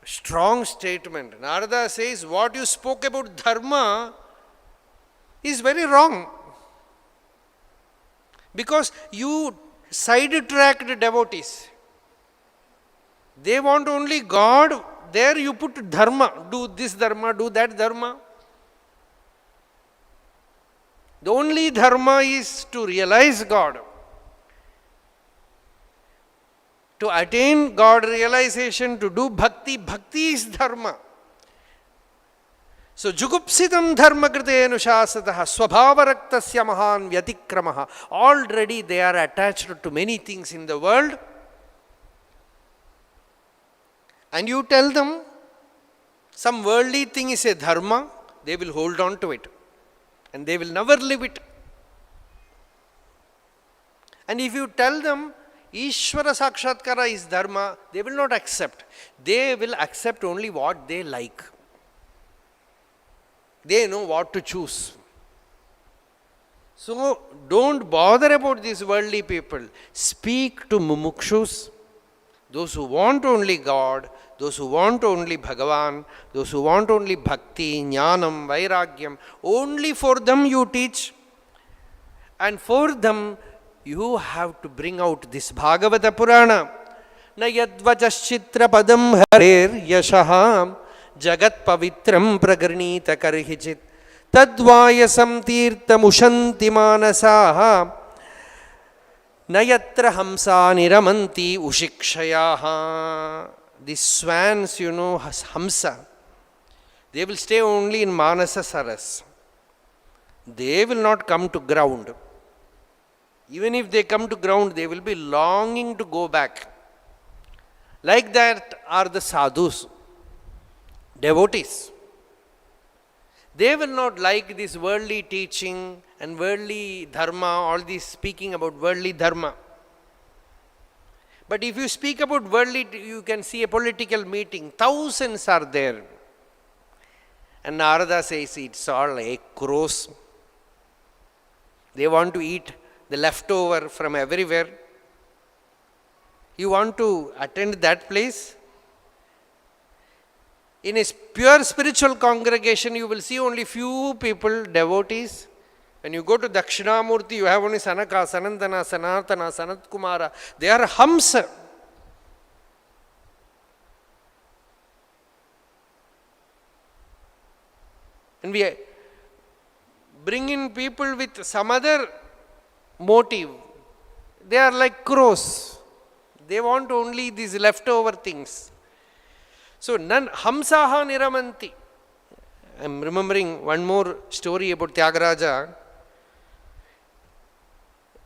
strong statement. Narada says, what you spoke about dharma is very wrong. Because you sidetracked devotees. They want only God. There you put dharma. Do this dharma, do that dharma. The only dharma is to realize God. To attain God realization, to do bhakti. Bhakti is dharma. So, jugupsitam dharma krite anushasataha swabhavaraktasya mahan vyatikramaha. Already they are attached to many things in the world. And you tell them some worldly thing is a dharma, they will hold on to it. And they will never leave it. And if you tell them Ishvara Sakshatkara is dharma, they will not accept. They will accept only what they like. They know what to choose. So don't bother about these worldly people. Speak to mumukshus, those who want only God, those who want only Bhagavan, those who want only bhakti, jnanam, vairagyam. Only for them you teach. And for them you have to bring out this Bhagavata Purana. Na yadvajaschitra padam harer yashaham jagat pavitram pragarnita karhichit tadvayasam tirtam ushanti manasaha nayatra hamsa niramanti ushikshayaha. These swans, hamsa, they will stay only in Manasa Saras. They will not come to ground. Even if they come to ground, they will be longing to go back. Like that are the sadhus, devotees. They will not like this worldly teaching and worldly dharma, all this speaking about worldly dharma. But if you speak about worldly, you can see a political meeting, thousands are there. And Narada says it's all a cross. They want to eat the leftover from everywhere. You want to attend that place? In a pure spiritual congregation, you will see only few people, devotees. When you go to Dakshinamurti, you have only Sanaka, Sanandana, Sanatana, Sanat Kumara. They are Hamsa. And we bring in people with some other motive. They are like crows. They want only these leftover things. So, none Hamsaha Niramanti. I am remembering one more story about Tyagaraja.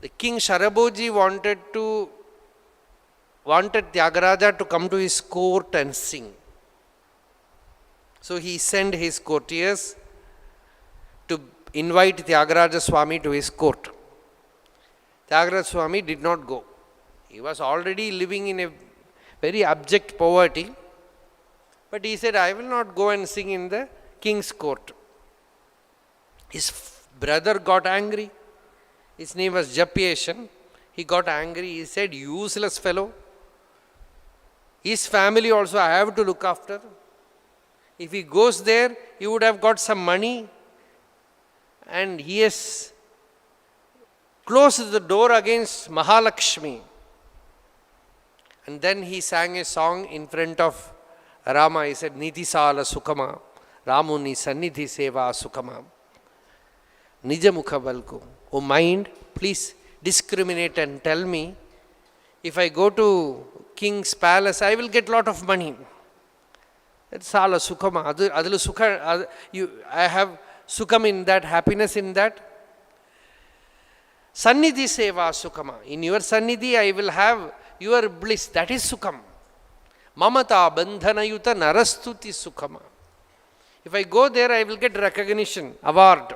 The king Sharaboji wanted Tyagaraja to come to his court and sing. So he sent his courtiers to invite Tyagaraja Swami to his court. Tyagaraja Swami did not go. He was already living in a very abject poverty. But he said, I will not go and sing in the king's court. His brother got angry. His name was Japyeshan. He got angry. He said, useless fellow. His family also I have to look after. If he goes there, he would have got some money. And he has closed the door against Mahalakshmi. And then he sang a song in front of Rama. He said, Nidhi Sala Sukama, Ramuni Sannidhi Seva Sukama, Nijamukha Valku. Oh mind, please discriminate and tell me, if I go to king's palace, I will get lot of money. That's Sala Sukama. I have Sukam in that, happiness in that. Sannidhi Seva Sukama. In your Sannidhi, I will have your bliss. That is Sukam. Mamata Bandhanayuta Narastuti Sukama. If I go there, I will get recognition, award.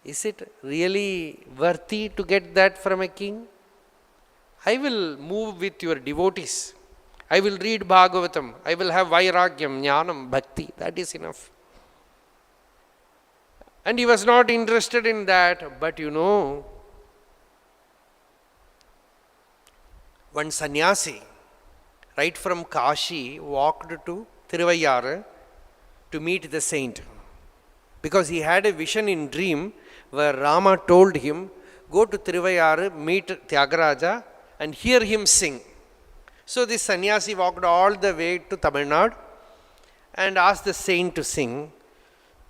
Is it really worthy to get that from a king? I will move with your devotees. I will read Bhagavatam. I will have Vairagyam, Jnanam, Bhakti. That is enough. And he was not interested in that. But you know, one sannyasi, right from Kashi, walked to Tiruvayar to meet the saint. Because he had a vision in dream where Rama told him, go to Tiruvayar, meet Tyagaraja and hear him sing. So this sannyasi walked all the way to Tamil Nadu and asked the saint to sing.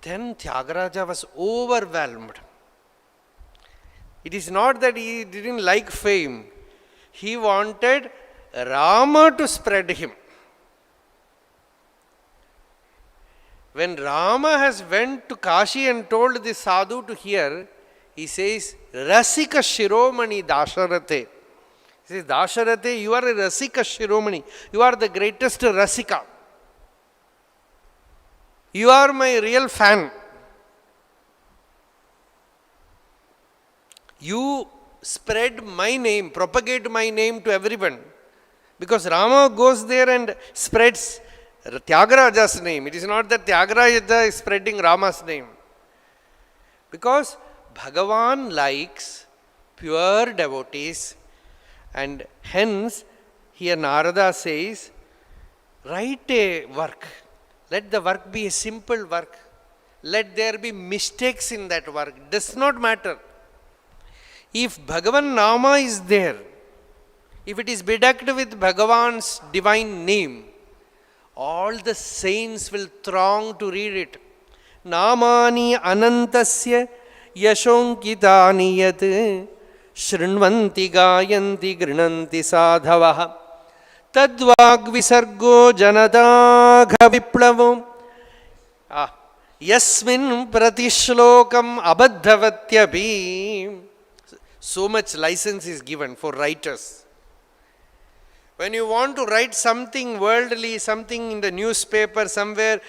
Then Tyagaraja was overwhelmed. It is not that he didn't like fame. He wanted Rama to spread him. When Rama has went to Kashi and told this sadhu to hear, he says, Rasika Shiromani Dasharathe. He says, Dasharathe, you are a Rasika Shiromani. You are the greatest Rasika. You are my real fan. You spread my name, propagate my name to everyone. Because Rama goes there and spreads Tyagaraja's name. It is not that Tyagaraja is spreading Rama's name. Because Bhagavan likes pure devotees, and hence here Narada says, write a work. Let the work be a simple work. Let there be mistakes in that work. Does not matter. If Bhagavan Nama is there, if it is bedecked with Bhagavan's divine name, all the saints will throng to read it. Namani anantasya yashonkitani yat shrinvanti gayanti grinanti sadhavaha tadvag visargo janatagha viplavam yasmin pratishlokam abadhavatyapi. So much license is given for writers. When you want to write something worldly, something in the newspaper, somewhere,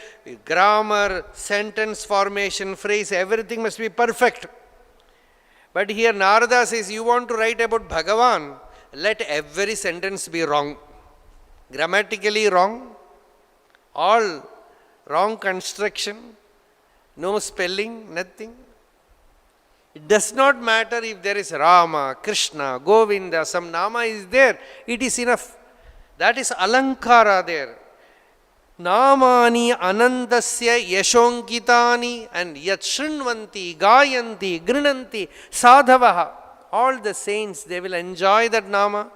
grammar, sentence formation, phrase, everything must be perfect. But here Narada says, you want to write about Bhagavan, let every sentence be wrong. Grammatically wrong, all wrong construction, no spelling, nothing. It does not matter if there is Rama, Krishna, Govinda, some nama is there, it is enough. That is alankara there. Namani anandasya yashonkitani and yat shrinvanti, gayanti, grinanti, sadhavaha. All the saints, they will enjoy that nama.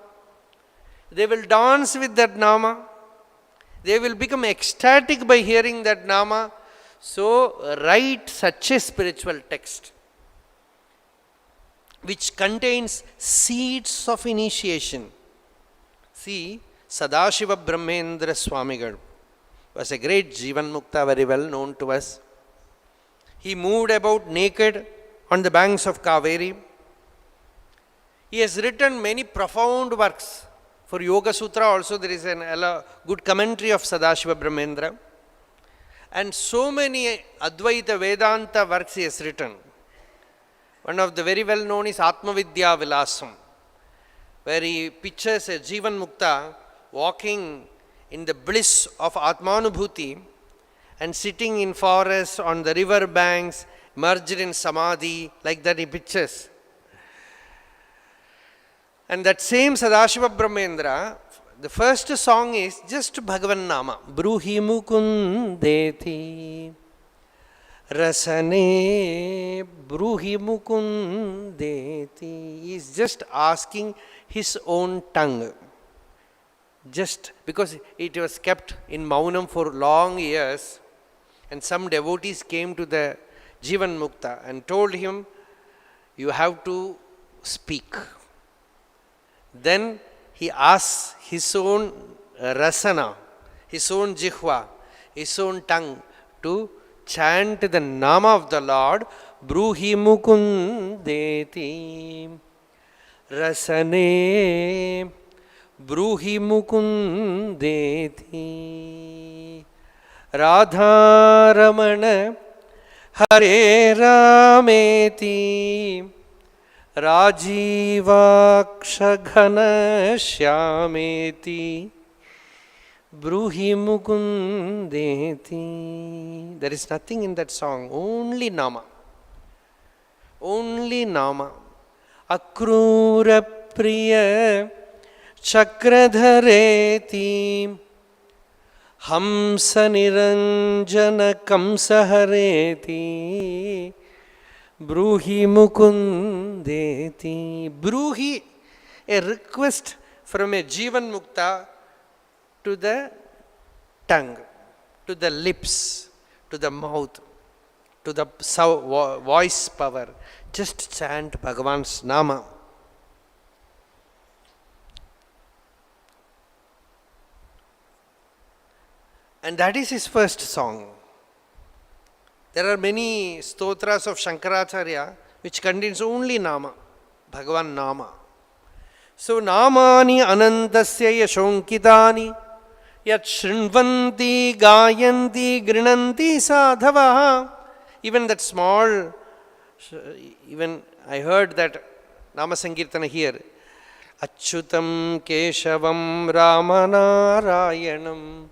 They will dance with that nama. They will become ecstatic by hearing that nama. So, write such a spiritual text which contains seeds of initiation. See, Sadashiva Brahmendra Swamigal was a great Jivan Mukta, very well known to us. He moved about naked on the banks of Kaveri. He has written many profound works. For Yoga Sutra also there is a good commentary of Sadashiva Brahmendra. And so many Advaita Vedanta works he has written. One of the very well known is Atmavidya Vilasam, where he pictures a Jivan Mukta walking in the bliss of Atmanubhuti and sitting in forests on the river banks, merged in Samadhi, like that he pictures. And that same Sadashiva Brahmendra, the first song is just Bhagavan Nama. Bruhi Mukundeti Rasane Bruhi Mukundeti. He is just asking his own tongue. Just because it was kept in Maunam for long years, and some devotees came to the Jivan Mukta and told him, you have to speak. Then he asks his own rasana, his own jihva, his own tongue to chant the Nama of the Lord, Bruhi Mukundeti Rasane Bruhi Mukundeti Radharamana Hare Rameti Rajivakshaghana Shyameti Bruhi Mukundeti. There is nothing in that song, only Nama. Only Nama. Akrura Priya Chakradhareti Hamsa Niranjana Kamsahareti Bruhi Mukundeti. Bruhi, a request from a Jivan Mukta to the tongue, to the lips, to the mouth, to the voice power. Just chant Bhagavan's Nama. And that is his first song. There are many stotras of Shankaracharya which contains only Nama, Bhagavan Nama. So, Namani Anandasya Yashonkitani Yat Shrinvanti Gayanti Grinanti Sadhavaha. Even that small, even I heard that Nama Sankirtana here. Achyutam Keshavam Ramanarayanam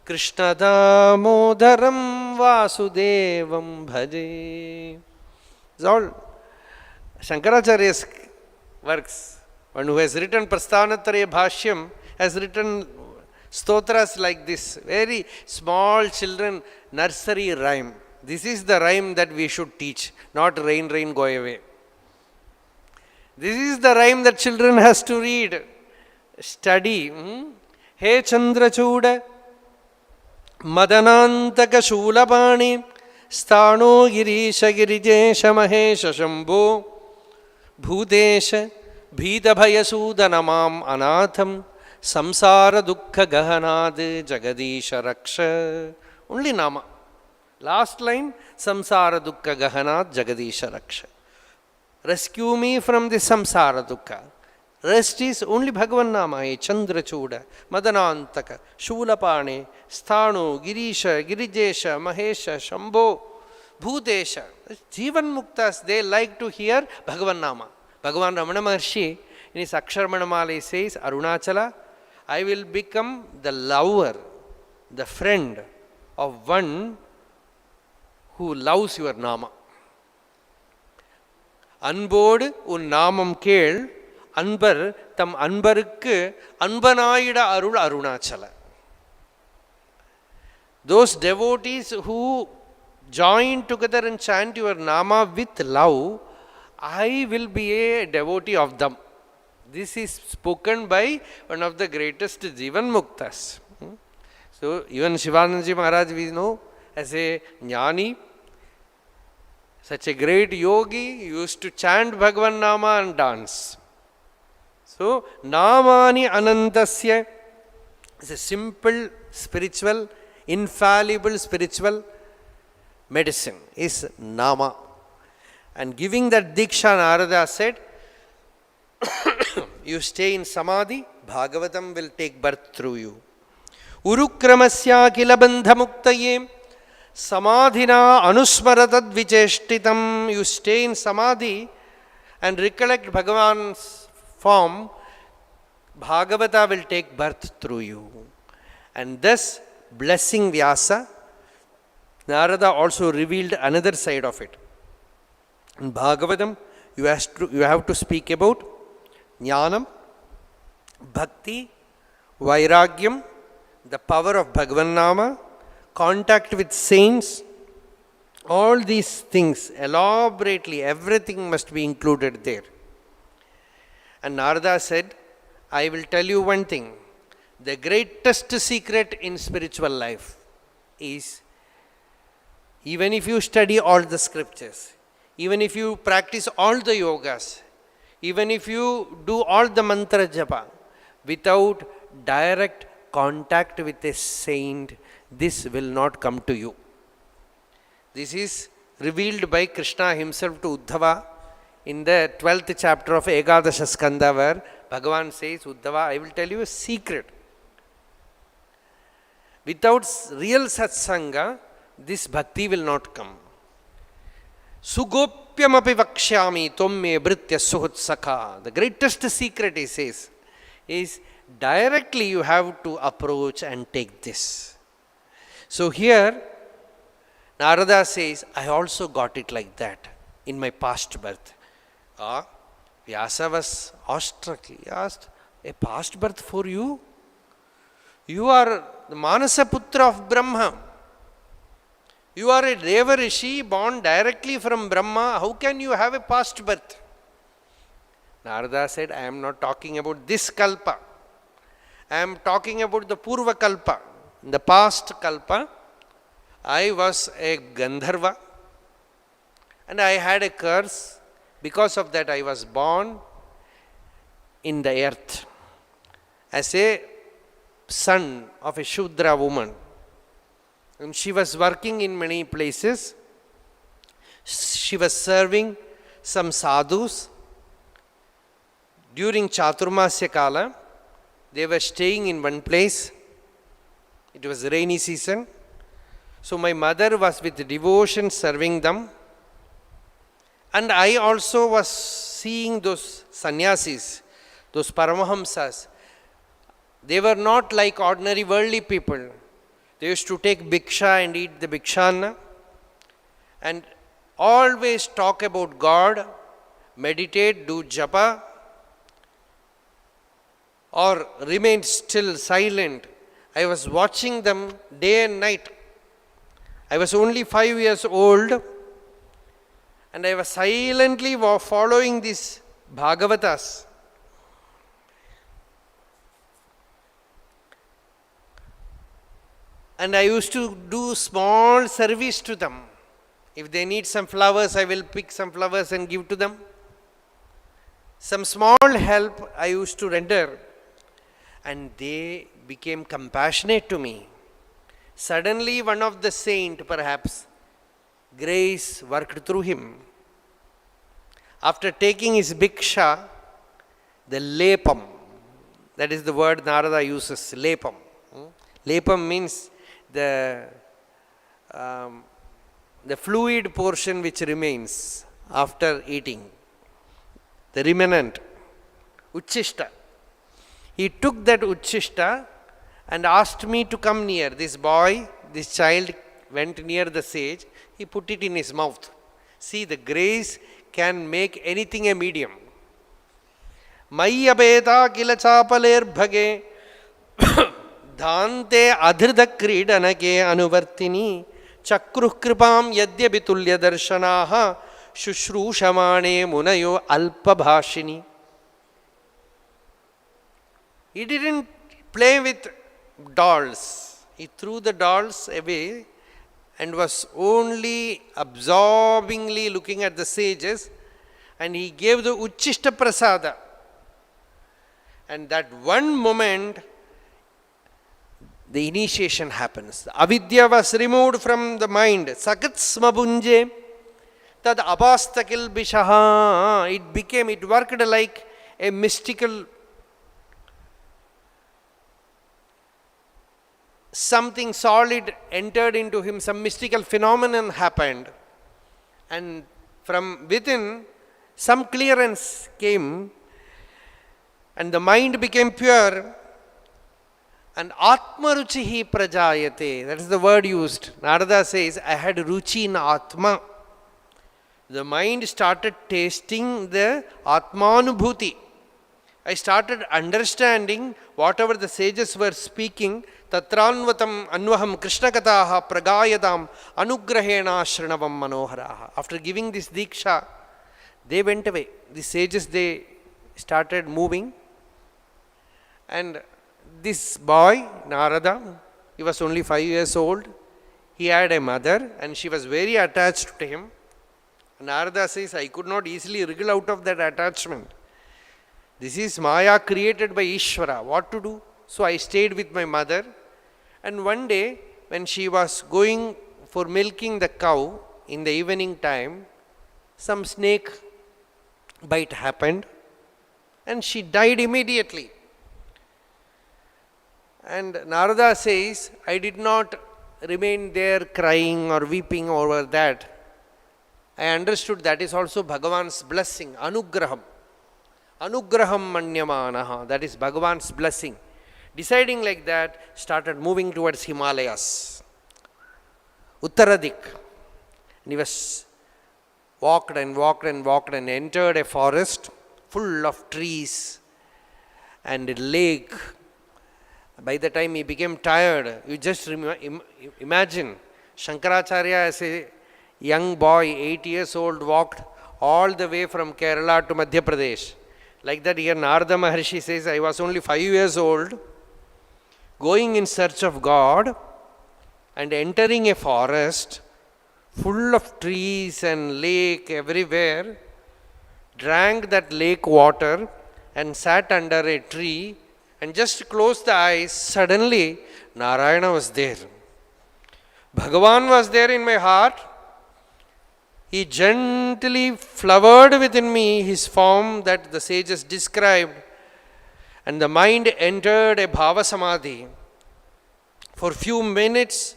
Krishna Damodaram Vasudevam Bhaje. It's all Shankaracharya's works. One who has written Prasthanatraya Bhashyam has written stotras like this. Very small children, nursery rhyme. This is the rhyme that we should teach, not rain, rain, go away. This is the rhyme that children has to read, study. He Chandrachuda Madanantaka Shulapani Sthano Girisha Girijesha Mahesha Shambho Bhutesha Bhita Bhayasudanamam Anatham Samsara Dukkha Gahanad Jagadisha Raksha. Only Nama. Last line, Samsara Dukkha Gahanad Jagadisha Raksha. Rescue me from the Samsara Dukkha. Rest is only Bhagavan Nama. Chandra Chuda, Madanantaka, Shulapane, Sthanu, Girisha, Girijesha, Mahesha, Shambho, Bhutesha. Jivan Muktas, they like to hear Bhagavan Nama. Bhagavan Ramana Maharshi in his Aksharamana says, Arunachala, I will become the lover, the friend of one who loves your Nama. Anbod un Namam Kel, Anbar, Tam Anbarukku, Anbanaida Arul Arunachala. Those devotees who join together and chant your Nama with love, I will be a devotee of them. This is spoken by one of the greatest Jivan Muktas. So, even Shivanandaji Maharaj we know as a Jnani, such a great yogi, used to chant Bhagavan Nama and dance. So, Namani Anantasya is a simple spiritual, infallible spiritual medicine, is Nama. And giving that Diksha, Narada said, you stay in Samadhi, Bhagavatam will take birth through you. Urukramasya kilabandha muktaye Samadhina anusmaratad vicheshtitam. You stay in Samadhi and recollect Bhagavan's form, Bhagavata will take birth through you. And thus, blessing Vyasa, Narada also revealed another side of it. In Bhagavatam, you have to speak about Jnanam, Bhakti, Vairagyam, the power of Bhagavan Nama, contact with saints, all these things elaborately, everything must be included there. And Narada said, I will tell you one thing. The greatest secret in spiritual life is, even if you study all the scriptures, even if you practice all the yogas, even if you do all the mantra japa, without direct contact with a saint, this will not come to you. This is revealed by Krishna himself to Uddhava in the 12th chapter of Ekadasha Skanda, where Bhagavan says, Uddhava, I will tell you a secret. Without real satsanga, this bhakti will not come. Sugopyamapi vakshyami tomme britya suhutsakha. The greatest secret, he says, is directly you have to approach and take this. So here, Narada says, I also got it like that in my past birth. Vyasa was awestruck. He asked, a past birth for you? You are the Manasa Putra of Brahma. You are a Deva Rishi born directly from Brahma. How can you have a past birth? Narada said, I am not talking about this kalpa. I am talking about the Purva kalpa. In the past kalpa, I was a Gandharva and I had a curse. Because of that, I was born in the earth as a son of a Shudra woman. And she was working in many places. She was serving some sadhus. During Chaturmasya Kala, they were staying in one place. It was rainy season. So my mother was with devotion serving them. And I also was seeing those sannyasis, those paramahamsas. They were not like ordinary worldly people. They used to take bhiksha and eat the bhikshana and always talk about God, meditate, do japa, or remain still, silent. I was watching them day and night. I was only 5 years old and I was silently following these Bhagavatas. And I used to do small service to them. If they need some flowers, I will pick some flowers and give to them. Some small help I used to render. And they became compassionate to me. Suddenly one of the saint, perhaps, grace worked through him. After taking his bhiksha, the lepam. That is the word Narada uses, lepam. Lepam means the fluid portion which remains after eating, the remnant, uchishta. He took that uchishta and asked me to come near. This boy, this child went near the sage, he put it in his mouth. See, the grace can make anything a medium. Mayyabeta kila chapaler bhage dhante adhrida kridanake anuvartini chakruh kripam yadyapi tulya darshanaha shushrushamane munayo alpabhashini. He didn't play with dolls. He threw the dolls away and was only absorbingly looking at the sages, and he gave the Uchishta Prasada. And that one moment, the initiation happens. Avidya was removed from the mind. Sakat smabunje tad apastakil bishaha. It worked like a mystical, something solid entered into him, some mystical phenomenon happened. And from within, some clearance came, and the mind became pure, and Atma Ruchihi Prajayate. That is the word used. Narada says, I had Ruchi in Atma. The mind started tasting the Atmanubhuti. I started understanding whatever the sages were speaking. Tatranvatam anvaham Krishna Katha pragayadam anugrahena shrinavam manoharaha. After giving this diksha, they went away. The sages, they started moving. And this boy, Narada, he was only 5 years old. He had a mother and she was very attached to him. Narada says, I could not easily wriggle out of that attachment. This is Maya created by Ishvara. What to do? So I stayed with my mother. And one day, when she was going for milking the cow in the evening time, some snake bite happened and she died immediately. And Narada says, I did not remain there crying or weeping over that. I understood that is also Bhagavan's blessing, Anugraham. Anugraham manyamanaha, that is Bhagavan's blessing. Deciding like that, started moving towards Himalayas, Uttaradik. And he was walked and walked and walked and entered a forest full of trees and a lake. By the time he became tired, you just imagine Shankaracharya as a young boy, 8 years old, walked all the way from Kerala to Madhya Pradesh. Like that here Narada Maharshi says, I was only 5 years old, going in search of God and entering a forest full of trees and lake everywhere, drank that lake water and sat under a tree and just closed the eyes. Suddenly Narayana was there. Bhagavan was there in my heart. He gently flowered within me his form that the sages described, and the mind entered a bhava samadhi. For few minutes,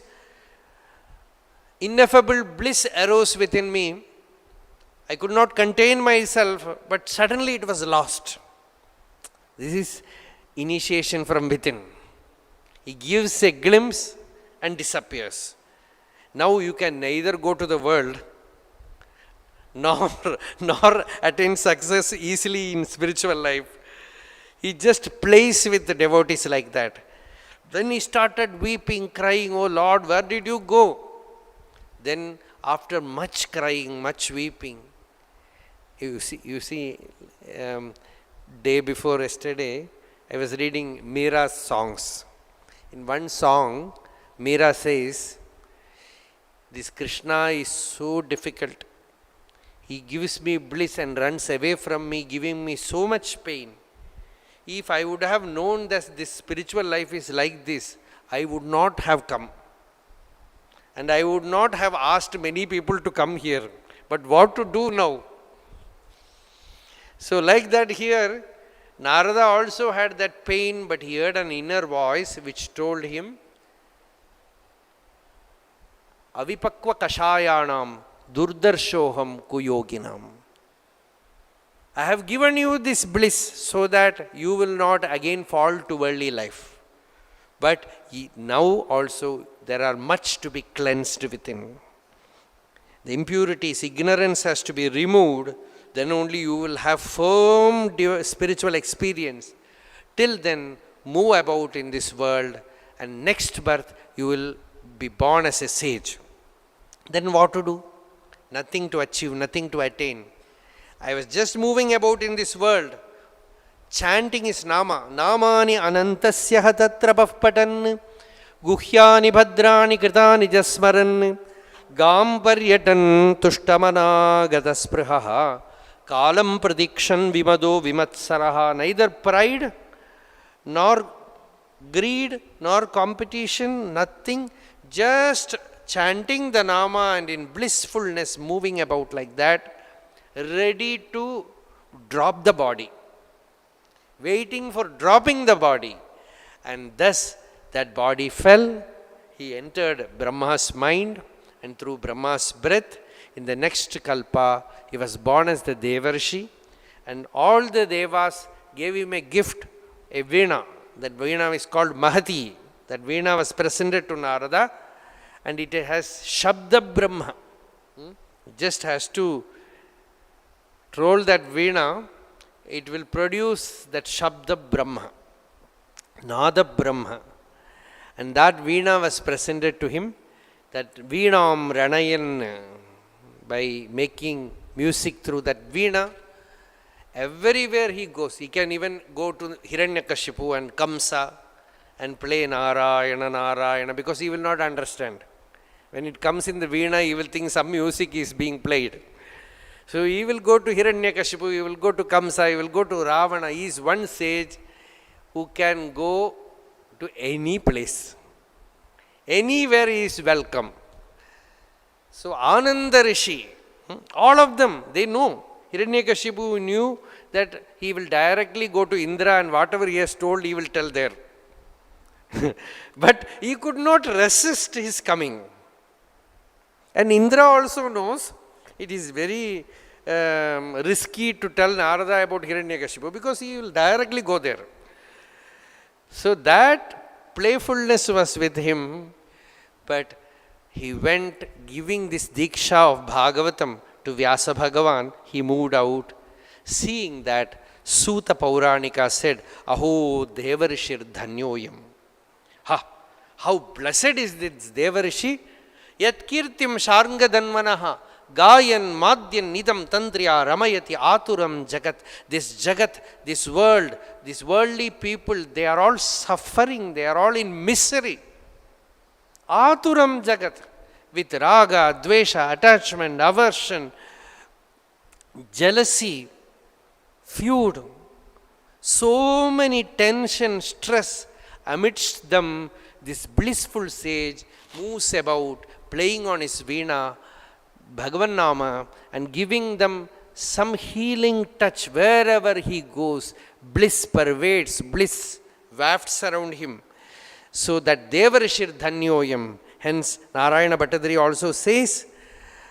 ineffable bliss arose within me. I could not contain myself, but suddenly it was lost. This is initiation from within. He gives a glimpse and disappears. Now you can neither go to the world nor attain success easily in spiritual life. He just plays with the devotees like that. Then he started weeping, crying, oh Lord, where did you go? Then after much crying, much weeping, you see, day before yesterday, I was reading Meera's songs. In one song, Meera says, this Krishna is so difficult. He gives me bliss and runs away from me, giving me so much pain. If I would have known that this spiritual life is like this, I would not have come. And I would not have asked many people to come here. But what to do now? So like that here, Narada also had that pain, but he heard an inner voice which told him, Avipakva kashayanam durdarshoham kuyoginam. I have given you this bliss so that you will not again fall to worldly life. But now also there are much to be cleansed within. The impurities, ignorance has to be removed. Then only you will have firm spiritual experience. Till then, move about in this world, and next birth you will be born as a sage. Then what to do? Nothing to achieve, nothing to attain. I was just moving about in this world, chanting his nama. Namani anantasya tatra patan, guhyani bhadrani kritani jasmaran, gam paryatan tushtamana gatasprihaha, kalam pradikshan vimado vimatsaraha. Neither pride, nor greed, nor competition, nothing, just chanting the nama and in blissfulness moving about like that, ready to drop the body, waiting for dropping the body. And thus that body fell, he entered Brahma's mind, and through Brahma's breath, in the next kalpa, he was born as the Devarshi, and all the Devas gave him a gift, a veena. That veena is called Mahati. That veena was presented to Narada, and it has Shabda Brahma. Just has to roll that veena, it will produce that Shabda Brahma, Nada Brahma. And that veena was presented to him, that Veenam Ranayan, by making music through that veena, everywhere he goes, he can even go to Hiranyakashipu and Kamsa and play Narayana, Narayana, because he will not understand. When it comes in the veena, he will think some music is being played. So he will go to Hiranyakashipu, he will go to Kamsa, he will go to Ravana. He is one sage who can go to any place. Anywhere he is welcome. So Ananda Rishi, all of them, they know. Hiranyakashipu knew that he will directly go to Indra, and whatever he has told, he will tell there. But he could not resist his coming. And Indra also knows it is very risky to tell Narada about Hiranyakashipu, because he will directly go there. So that playfulness was with him, but he went giving this Diksha of Bhagavatam to Vyasa Bhagavan. He moved out, seeing that Suta Pauranika said, Aho Devarishir Dhanyoyam. How blessed is this Devarishi! Yat kirtim sharanga dhanvanaha gayan madyan nidam tantriya ramayati aturam jagat. This jagat, this world, these worldly people, they are all suffering, they are all in misery. Aturam jagat, with raga, dvesha, attachment, aversion, jealousy, feud, so many tension, stress. Amidst them, this blissful sage moves about, playing on his veena, Bhagavan Nama, and giving them some healing touch wherever he goes. Bliss pervades, bliss wafts around him. So that Devarishir Dhanyoyam. Hence, Narayana Bhattadri also says,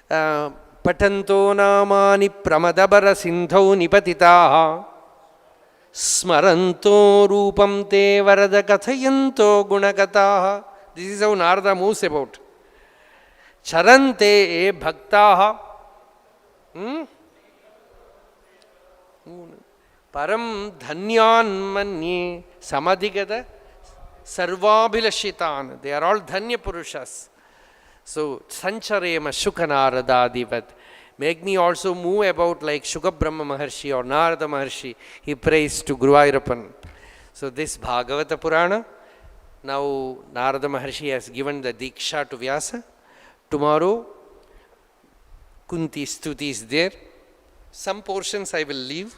Patanto namani pramadabara sindhau nipatitaha smaranto rupam te varada kathayanto gunakataha. This is how Narada moves about. Charante e bhaktaha param dhanyan manye samadhigata sarvabhilashitan. They are all dhanya purushas. So, sancharema shukanaradaadivat. Make me also move about like Shuka Brahma Maharshi or Narada Maharshi. He prays to Guruvayurappan. So this Bhagavata Purana, now Narada Maharshi has given the Diksha to Vyasa. Tomorrow, Kunti Stuti is there. Some portions I will leave,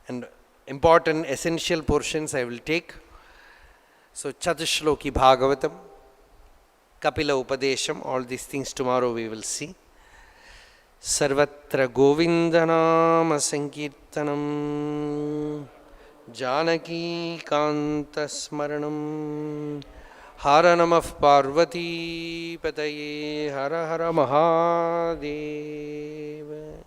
and important essential portions I will take. So Chatushloki Bhagavatam, Kapila Upadesham, all these things tomorrow we will see. सर्वत्र गोविन्दनामसङ्कीर्तनं जानकीकान्तस्मरणं हर नमः पार्वतीपतये हर हर महादेव.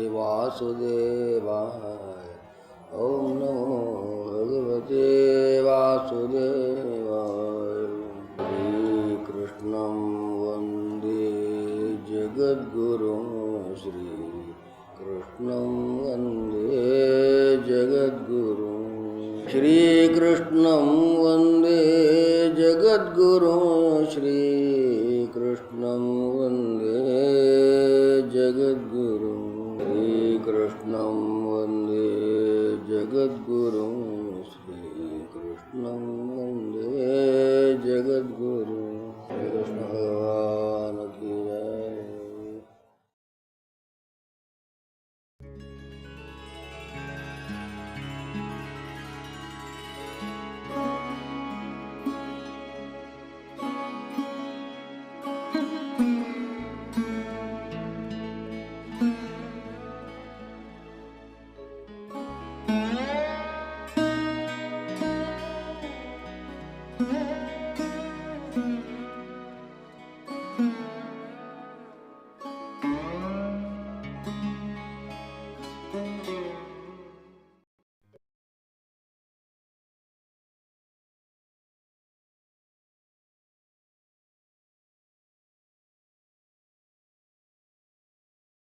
वासुदेवाय. ओम नमो भगवते वासुदेवाय. श्रीकृष्णं वन्दे जगद्गुरुं. श्रीकृष्णं वन्दे जगद्गुरुं. श्रीकृष्णं वन्दे जगद्गुरुं. श्रीकृष्णं वन्दे जगद्गुरुं. श्रीकृष्णं वन्दे जगद्गुरुं. श्रीकृष्णं